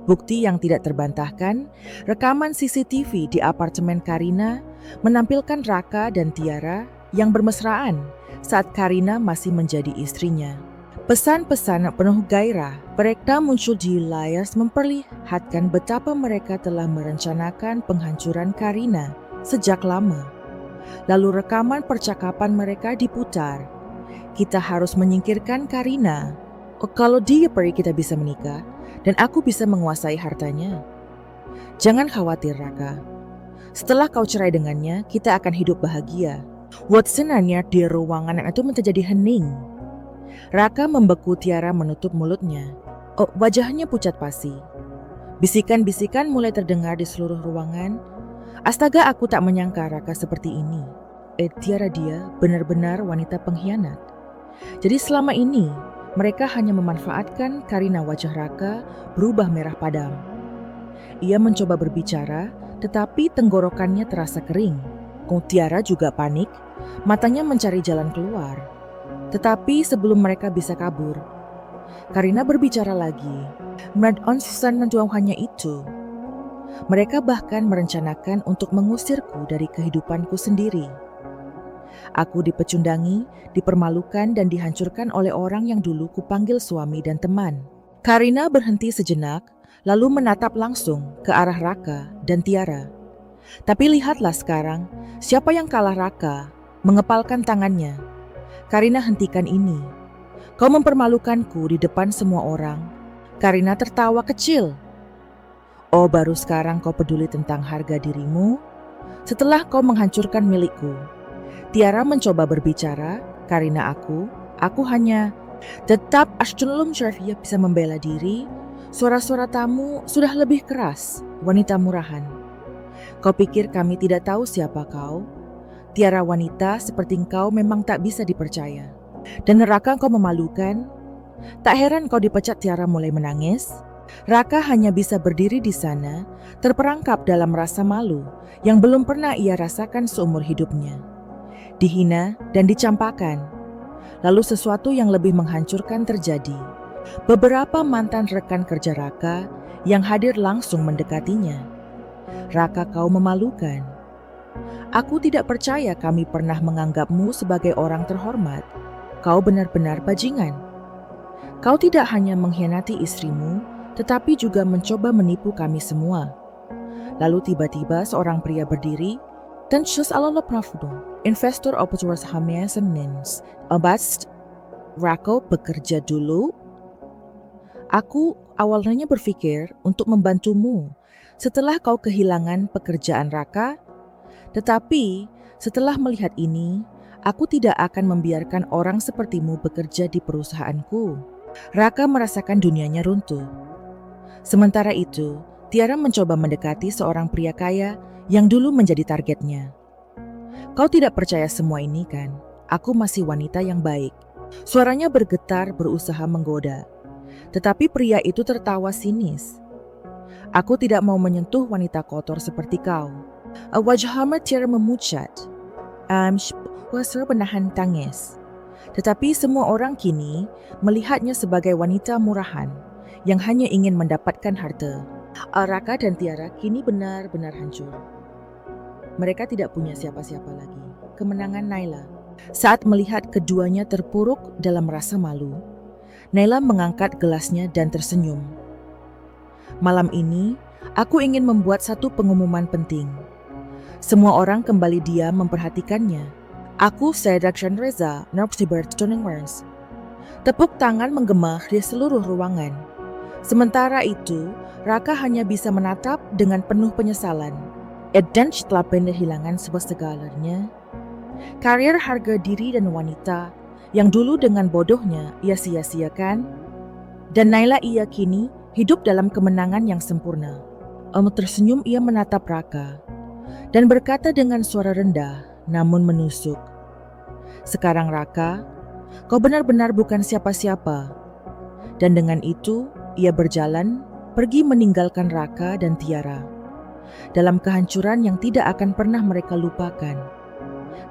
Bukti yang tidak terbantahkan, rekaman CCTV di apartemen Karina menampilkan Raka dan Tiara yang bermesraan saat Karina masih menjadi istrinya. Pesan-pesan penuh gairah mereka muncul di layar memperlihatkan betapa mereka telah merencanakan penghancuran Karina sejak lama. Lalu rekaman percakapan mereka diputar. Kita harus menyingkirkan Karina. Kalau dia pergi kita bisa menikah dan aku bisa menguasai hartanya. Jangan khawatir Raka. Setelah kau cerai dengannya, kita akan hidup bahagia. Watsonannya di ruangan itu menjadi hening. Raka membeku Tiara menutup mulutnya. Wajahnya pucat pasi. Bisikan-bisikan mulai terdengar di seluruh ruangan. Astaga, aku tak menyangka Raka seperti ini. Tiara dia benar-benar wanita pengkhianat. Jadi selama ini mereka hanya memanfaatkan Karina. Wajah Raka berubah merah padam. Ia mencoba berbicara, tetapi tenggorokannya terasa kering. Tiara juga panik, matanya mencari jalan keluar. Tetapi sebelum mereka bisa kabur, Karina berbicara lagi. Hanya itu. Mereka bahkan merencanakan untuk mengusirku dari kehidupanku sendiri. Aku dipecundangi, dipermalukan dan dihancurkan oleh orang yang dulu kupanggil suami dan teman. Karina berhenti sejenak, lalu menatap langsung ke arah Raka dan Tiara. Tapi lihatlah sekarang, siapa yang kalah? Raka mengepalkan tangannya. Karina, hentikan ini. Kau mempermalukanku di depan semua orang. Karina tertawa kecil. Oh, baru sekarang kau peduli tentang harga dirimu? Setelah kau menghancurkan milikku. Tiara mencoba berbicara. Karina, aku hanya tetap astunlum Sharfia bisa membela diri. Suara-suara tamu sudah lebih keras. Wanita murahan. Kau pikir kami tidak tahu siapa kau? Tiara, wanita seperti engkau memang tak bisa dipercaya. Dan Raka, kau memalukan. Tak heran kau dipecat. Tiara mulai menangis. Raka hanya bisa berdiri di sana, terperangkap dalam rasa malu yang belum pernah ia rasakan seumur hidupnya. Dihina dan dicampakan. Lalu sesuatu yang lebih menghancurkan terjadi. Beberapa mantan rekan kerja Raka yang hadir langsung mendekatinya. Raka, kau memalukan. Aku tidak percaya kami pernah menganggapmu sebagai orang terhormat. Kau benar-benar bajingan. Kau tidak hanya mengkhianati istrimu, tetapi juga mencoba menipu kami semua. Lalu tiba-tiba seorang pria berdiri dan investor opportunities means abast Rako bekerja dulu. Aku awalnya berpikir untuk membantumu setelah kau kehilangan pekerjaan Raka, tetapi setelah melihat ini, aku tidak akan membiarkan orang sepertimu bekerja di perusahaanku. Raka merasakan dunianya runtuh. Sementara itu, Tiara mencoba mendekati seorang pria kaya yang dulu menjadi targetnya. Kau tidak percaya semua ini kan? Aku masih wanita yang baik. Suaranya bergetar berusaha menggoda. Tetapi pria itu tertawa sinis. Aku tidak mau menyentuh wanita kotor seperti kau. Wajah Tiara memucat. Puasa menahan tangis. Tetapi semua orang kini melihatnya sebagai wanita murahan yang hanya ingin mendapatkan harta. Raka dan Tiara kini benar-benar hancur. Mereka tidak punya siapa-siapa lagi. Kemenangan Naila. Saat melihat keduanya terpuruk dalam rasa malu, Naila mengangkat gelasnya dan tersenyum. Malam ini, aku ingin membuat satu pengumuman penting. Semua orang kembali diam memperhatikannya. Aku Sedakshan Reza, Norbsibert Stoningwers. Tepuk tangan menggema di seluruh ruangan. Sementara itu, Raka hanya bisa menatap dengan penuh penyesalan. Dan setelah kehilangan segalanya, karir harga diri dan wanita yang dulu dengan bodohnya ia sia-siakan, dan Naila ia kini hidup dalam kemenangan yang sempurna. Tersenyum ia menatap Raka dan berkata dengan suara rendah namun menusuk, "Sekarang Raka, kau benar-benar bukan siapa-siapa." Dan dengan itu ia berjalan pergi meninggalkan Raka dan Tiara dalam kehancuran yang tidak akan pernah mereka lupakan.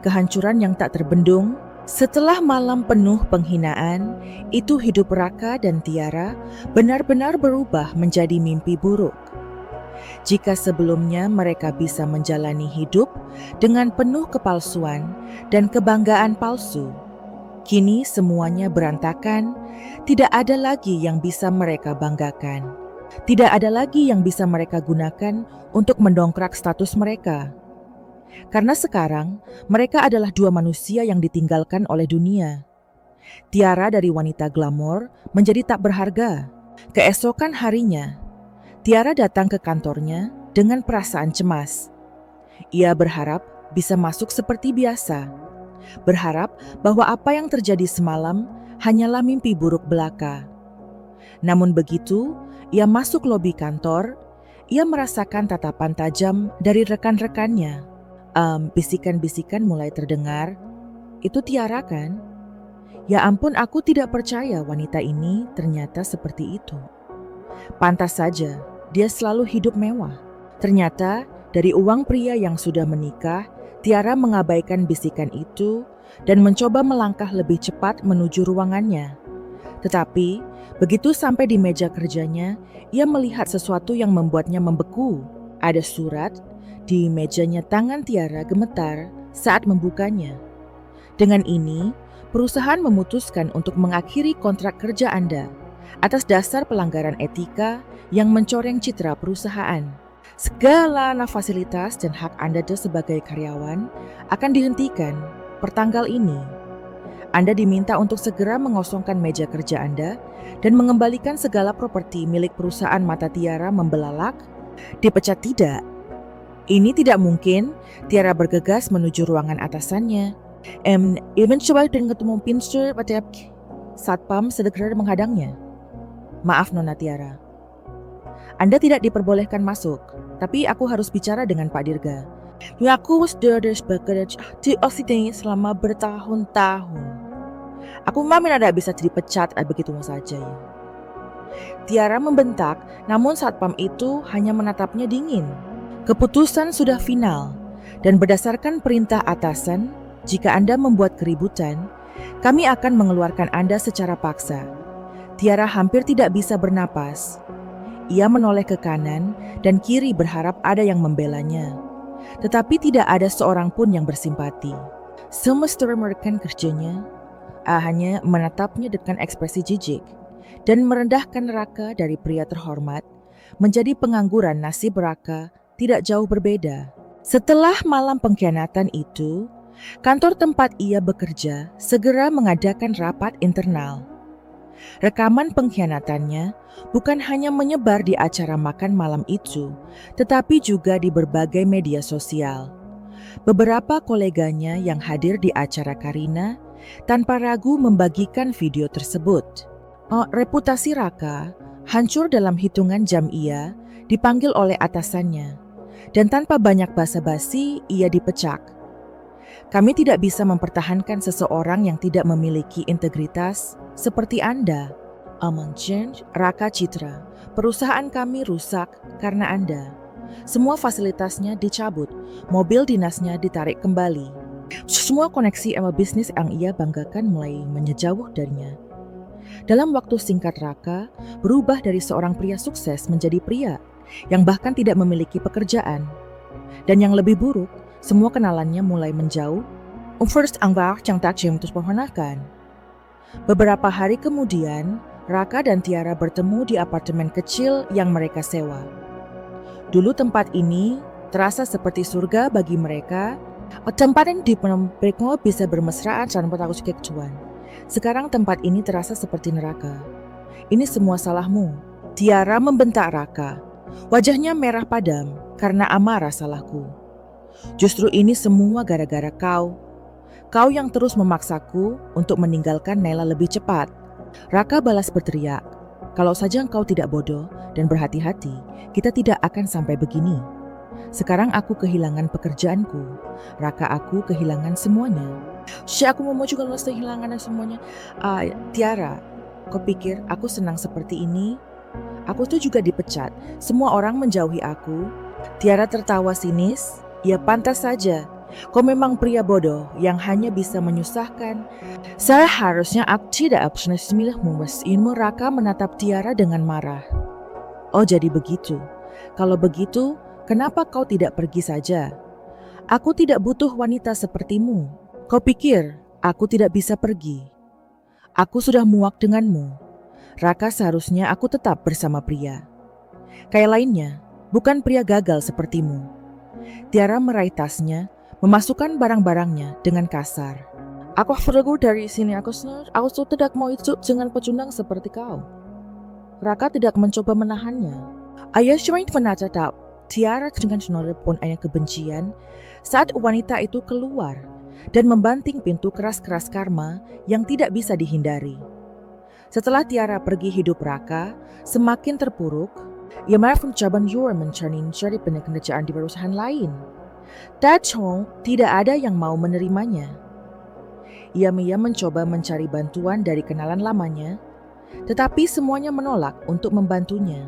Kehancuran yang tak terbendung. Setelah malam penuh penghinaan, itu hidup Raka dan Tiara benar-benar berubah menjadi mimpi buruk. Jika sebelumnya mereka bisa menjalani hidup dengan penuh kepalsuan dan kebanggaan palsu, kini semuanya berantakan, tidak ada lagi yang bisa mereka banggakan. Tidak ada lagi yang bisa mereka gunakan untuk mendongkrak status mereka. Karena sekarang mereka adalah dua manusia yang ditinggalkan oleh dunia. Tiara dari wanita glamor menjadi tak berharga. Keesokan harinya, Tiara datang ke kantornya dengan perasaan cemas. Ia berharap bisa masuk seperti biasa. Berharap bahwa apa yang terjadi semalam hanyalah mimpi buruk belaka. Namun begitu, ia masuk lobi kantor, ia merasakan tatapan tajam dari rekan-rekannya. Bisikan-bisikan mulai terdengar. Itu Tiara kan? Ya ampun, aku tidak percaya wanita ini ternyata seperti itu. Pantas saja, dia selalu hidup mewah. Ternyata dari uang pria yang sudah menikah, Tiara mengabaikan bisikan itu dan mencoba melangkah lebih cepat menuju ruangannya. Tetapi begitu sampai di meja kerjanya, ia melihat sesuatu yang membuatnya membeku. Ada surat di mejanya. Tangan Tiara gemetar saat membukanya. Dengan ini, perusahaan memutuskan untuk mengakhiri kontrak kerja Anda atas dasar pelanggaran etika yang mencoreng citra perusahaan. Segala fasilitas dan hak Anda sebagai karyawan akan dihentikan pertanggal ini. Anda diminta untuk segera mengosongkan meja kerja Anda dan mengembalikan segala properti milik perusahaan. Mata Tiara membelalak. Dipecat tidak? Ini tidak mungkin. Tiara bergegas menuju ruangan atasannya. Coba dengan ketemu pinster pada satpam segera menghadangnya. Maaf Nona Tiara, Anda tidak diperbolehkan masuk, tapi aku harus bicara dengan Pak Dirga. Ya, aku sudah bekerja di OCD selama bertahun-tahun. Aku mamin ada bisa dipecat begitu saja ya. Tiara membentak, namun satpam itu hanya menatapnya dingin. Keputusan sudah final, dan berdasarkan perintah atasan, jika Anda membuat keributan, kami akan mengeluarkan Anda secara paksa. Tiara hampir tidak bisa bernapas. Ia menoleh ke kanan dan kiri berharap ada yang membelanya. Tetapi tidak ada seorang pun yang bersimpati. Semesta merekan kerjanya, hanya menatapnya dengan ekspresi jijik dan merendahkan Raka dari pria terhormat menjadi pengangguran. Nasib Raka tidak jauh berbeda. Setelah malam pengkhianatan itu, Kantor tempat ia bekerja segera mengadakan rapat internal. Rekaman pengkhianatannya bukan hanya menyebar di acara makan malam itu, tetapi juga di berbagai media sosial. Beberapa koleganya yang hadir di acara Karina tanpa ragu membagikan video tersebut. Reputasi Raka hancur dalam hitungan jam. Ia dipanggil oleh atasannya, dan tanpa banyak basa-basi ia dipecat. Kami tidak bisa mempertahankan seseorang yang tidak memiliki integritas seperti Anda. Amanchen, Raka Citra, perusahaan kami rusak karena Anda. Semua fasilitasnya dicabut, mobil dinasnya ditarik kembali. Semua koneksi sama bisnis yang ia banggakan mulai menjauh darinya. Dalam waktu singkat Raka berubah dari seorang pria sukses menjadi pria yang bahkan tidak memiliki pekerjaan. Dan yang lebih buruk, semua kenalannya mulai menjauh. First anggar yang tak terus perhonakan. Beberapa hari kemudian, Raka dan Tiara bertemu di apartemen kecil yang mereka sewa. Dulu tempat ini terasa seperti surga bagi mereka. Tempat yang di mereka bisa bermesraan tanpa takut kekecuan. Sekarang tempat ini terasa seperti neraka. Ini semua salahmu. Tiara membentak Raka. Wajahnya merah padam karena amarah salahku. Justru ini semua gara-gara kau. Kau yang terus memaksaku untuk meninggalkan Nela lebih cepat. Raka balas berteriak. Kalau saja engkau tidak bodoh dan berhati-hati, kita tidak akan sampai begini. Sekarang aku kehilangan pekerjaanku. Raka, aku kehilangan semuanya. Aku mau juga kehilangan semuanya. Tiara, kau pikir aku senang seperti ini? Aku tuh juga dipecat. Semua orang menjauhi aku. Tiara tertawa sinis. Ya pantas saja. Kau memang pria bodoh yang hanya bisa menyusahkan. Seharusnya aku tidak pernah memilihmu. Raka menatap Tiara dengan marah. Oh, jadi begitu. Kalau begitu, kenapa kau tidak pergi saja? Aku tidak butuh wanita sepertimu. Kau pikir aku tidak bisa pergi? Aku sudah muak denganmu. Raka, seharusnya aku tetap bersama pria. Kayak lainnya, bukan pria gagal sepertimu. Tiara meraih tasnya, memasukkan barang-barangnya dengan kasar. Aku pergi dari sini, aku tidak mau hidup dengan pecundang seperti kau. Raka tidak mencoba menahannya. Ayah cuma menatap Tiara dengan senada pun ayah kebencian saat wanita itu keluar dan membanting pintu keras-keras karma yang tidak bisa dihindari. Setelah Tiara pergi, hidup Raka semakin terpuruk. Ia mencoba mencari pekerjaan di perusahaan lain. Tachong tidak ada yang mau menerimanya. Ia mencoba mencari bantuan dari kenalan lamanya, tetapi semuanya menolak untuk membantunya.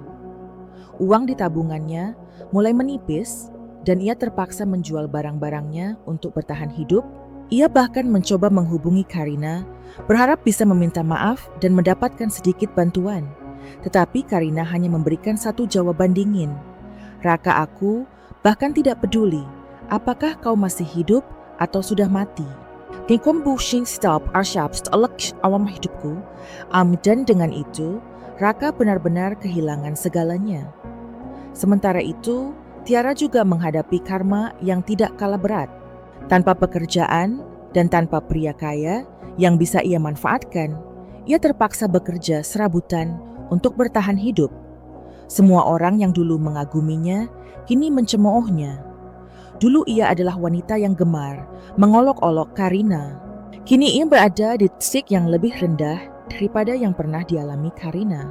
Uang di tabungannya mulai menipis dan ia terpaksa menjual barang-barangnya untuk bertahan hidup. Ia bahkan mencoba menghubungi Karina, berharap bisa meminta maaf dan mendapatkan sedikit bantuan. Tetapi Karina hanya memberikan satu jawaban dingin. Raka, aku bahkan tidak peduli apakah kau masih hidup atau sudah mati. Stop awam hidupku. Dan dengan itu, Raka benar-benar kehilangan segalanya. Sementara itu, Tiara juga menghadapi karma yang tidak kalah berat. Tanpa pekerjaan dan tanpa pria kaya yang bisa ia manfaatkan, ia terpaksa bekerja serabutan untuk bertahan hidup. Semua orang yang dulu mengaguminya kini mencemoohnya. Dulu ia adalah wanita yang gemar mengolok-olok Karina. Kini ia berada di titik yang lebih rendah daripada yang pernah dialami Karina.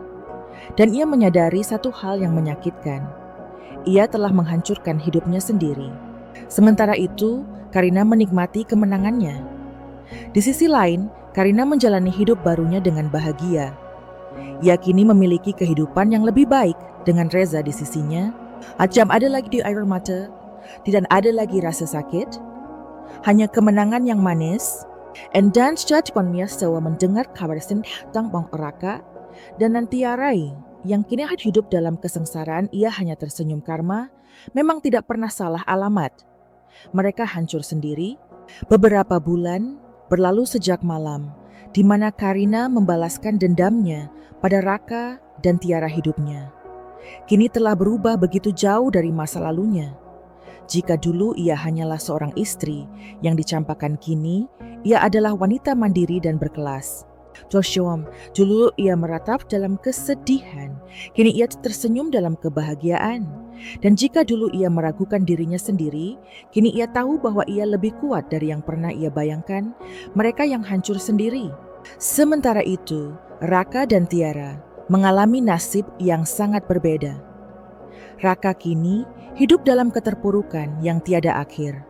Dan ia menyadari satu hal yang menyakitkan. Ia telah menghancurkan hidupnya sendiri. Sementara itu, Karina menikmati kemenangannya. Di sisi lain, Karina menjalani hidup barunya dengan bahagia. Ia kini memiliki kehidupan yang lebih baik dengan Reza di sisinya. Ajam ada lagi di air mata, tidak ada lagi rasa sakit, hanya kemenangan yang manis. Dan sejak setelah mendengar kabar tentang Bang Raka dan Tiarai yang kini hidup dalam kesengsaraan, ia hanya tersenyum karma. Memang tidak pernah salah alamat. Mereka hancur sendiri. Beberapa bulan berlalu sejak malam di mana Karina membalaskan dendamnya pada Raka dan Tiara hidupnya. Kini telah berubah begitu jauh dari masa lalunya. Jika dulu ia hanyalah seorang istri yang dicampakkan, kini ia adalah wanita mandiri dan berkelas. Joshua, dulu ia meratap dalam kesedihan, kini ia tersenyum dalam kebahagiaan. Dan jika dulu ia meragukan dirinya sendiri, kini ia tahu bahwa ia lebih kuat dari yang pernah ia bayangkan, mereka yang hancur sendiri. Sementara itu, Raka dan Tiara mengalami nasib yang sangat berbeda. Raka kini hidup dalam keterpurukan yang tiada akhir.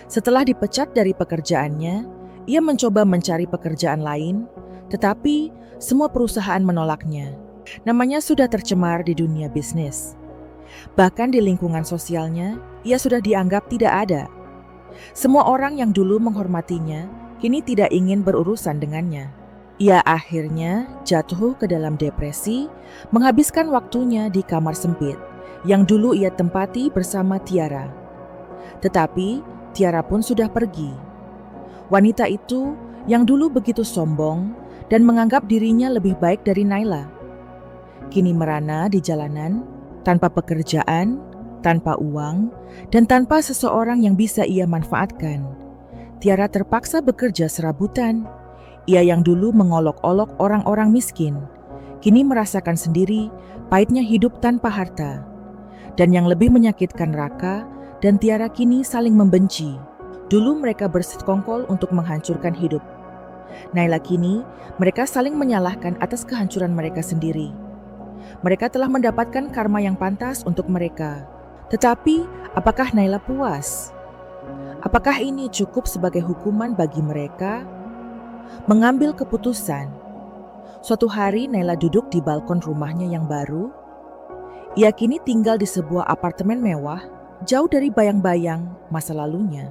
Setelah dipecat dari pekerjaannya, ia mencoba mencari pekerjaan lain, tetapi semua perusahaan menolaknya. Namanya sudah tercemar di dunia bisnis. Bahkan di lingkungan sosialnya, ia sudah dianggap tidak ada. Semua orang yang dulu menghormatinya, kini tidak ingin berurusan dengannya. Ia akhirnya jatuh ke dalam depresi, menghabiskan waktunya di kamar sempit, yang dulu ia tempati bersama Tiara. Tetapi Tiara pun sudah pergi. Wanita itu yang dulu begitu sombong dan menganggap dirinya lebih baik dari Naila, kini merana di jalanan, tanpa pekerjaan, tanpa uang, dan tanpa seseorang yang bisa ia manfaatkan. Tiara terpaksa bekerja serabutan. Ia yang dulu mengolok-olok orang-orang miskin, kini merasakan sendiri pahitnya hidup tanpa harta. Dan yang lebih menyakitkan, Raka dan Tiara kini saling membenci. Dulu mereka bersekongkol untuk menghancurkan hidup. Naila kini mereka saling menyalahkan atas kehancuran mereka sendiri. Mereka telah mendapatkan karma yang pantas untuk mereka. Tetapi apakah Naila puas? Apakah ini cukup sebagai hukuman bagi mereka? Mengambil keputusan. Suatu hari Naila duduk di balkon rumahnya yang baru. Ia kini tinggal di sebuah apartemen mewah, jauh dari bayang-bayang masa lalunya.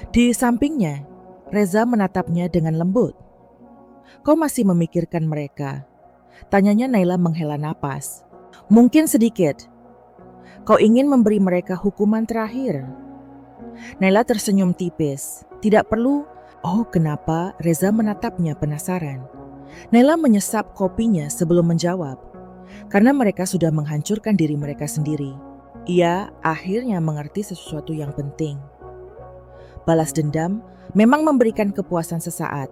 Di sampingnya, Reza menatapnya dengan lembut. "Kau masih memikirkan mereka?" tanyanya Naila menghela napas. "Mungkin sedikit. Kau ingin memberi mereka hukuman terakhir?" Naila tersenyum tipis. Tidak perlu. Oh, kenapa Reza menatapnya penasaran. Naila menyesap kopinya sebelum menjawab. Karena mereka sudah menghancurkan diri mereka sendiri. Ia akhirnya mengerti sesuatu yang penting. Balas dendam memang memberikan kepuasan sesaat,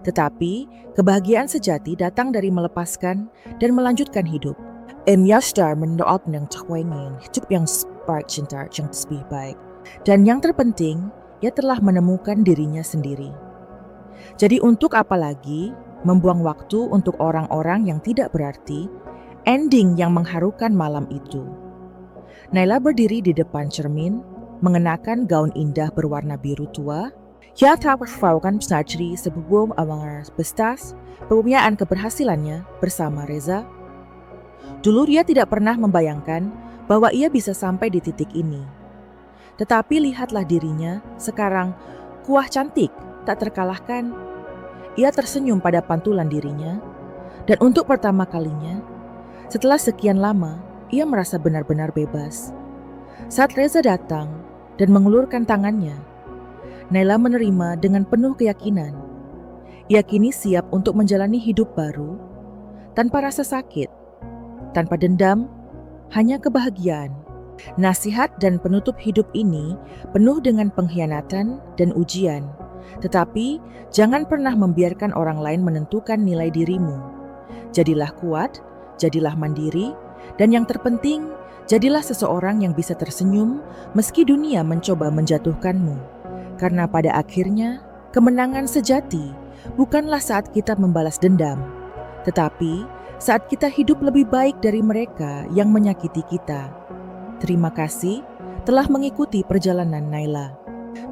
tetapi kebahagiaan sejati datang dari melepaskan dan melanjutkan hidup. Yastar mendoakan yang terwengin, hidup yang spark cinta yang lebih baik. Dan yang terpenting, ia telah menemukan dirinya sendiri. Jadi untuk apa lagi membuang waktu untuk orang-orang yang tidak berarti, ending yang mengharukan malam itu. Naila berdiri di depan cermin, mengenakan gaun indah berwarna biru tua. Ia tak berfaukan penajri sebelum awal bestas pengumiaan keberhasilannya bersama Reza. Dulu dia tidak pernah membayangkan bahwa ia bisa sampai di titik ini. Tetapi lihatlah dirinya sekarang, kuah cantik, tak terkalahkan. Ia tersenyum pada pantulan dirinya, dan untuk pertama kalinya, setelah sekian lama, ia merasa benar-benar bebas. Saat Reza datang dan mengulurkan tangannya, Naila menerima dengan penuh keyakinan. Ia kini siap untuk menjalani hidup baru, tanpa rasa sakit, tanpa dendam, hanya kebahagiaan. Nasihat dan penutup hidup ini penuh dengan pengkhianatan dan ujian. Tetapi jangan pernah membiarkan orang lain menentukan nilai dirimu. Jadilah kuat, jadilah mandiri, dan yang terpenting, jadilah seseorang yang bisa tersenyum meski dunia mencoba menjatuhkanmu. Karena pada akhirnya, kemenangan sejati bukanlah saat kita membalas dendam, tetapi saat kita hidup lebih baik dari mereka yang menyakiti kita. Terima kasih telah mengikuti perjalanan Naila.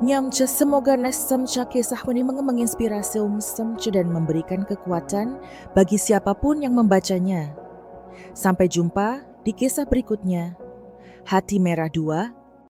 Nyamce, semoga Nasamca kisah ini menginspirasi dan memberikan kekuatan bagi siapapun yang membacanya. Sampai jumpa di kisah berikutnya. Hati Merah 2,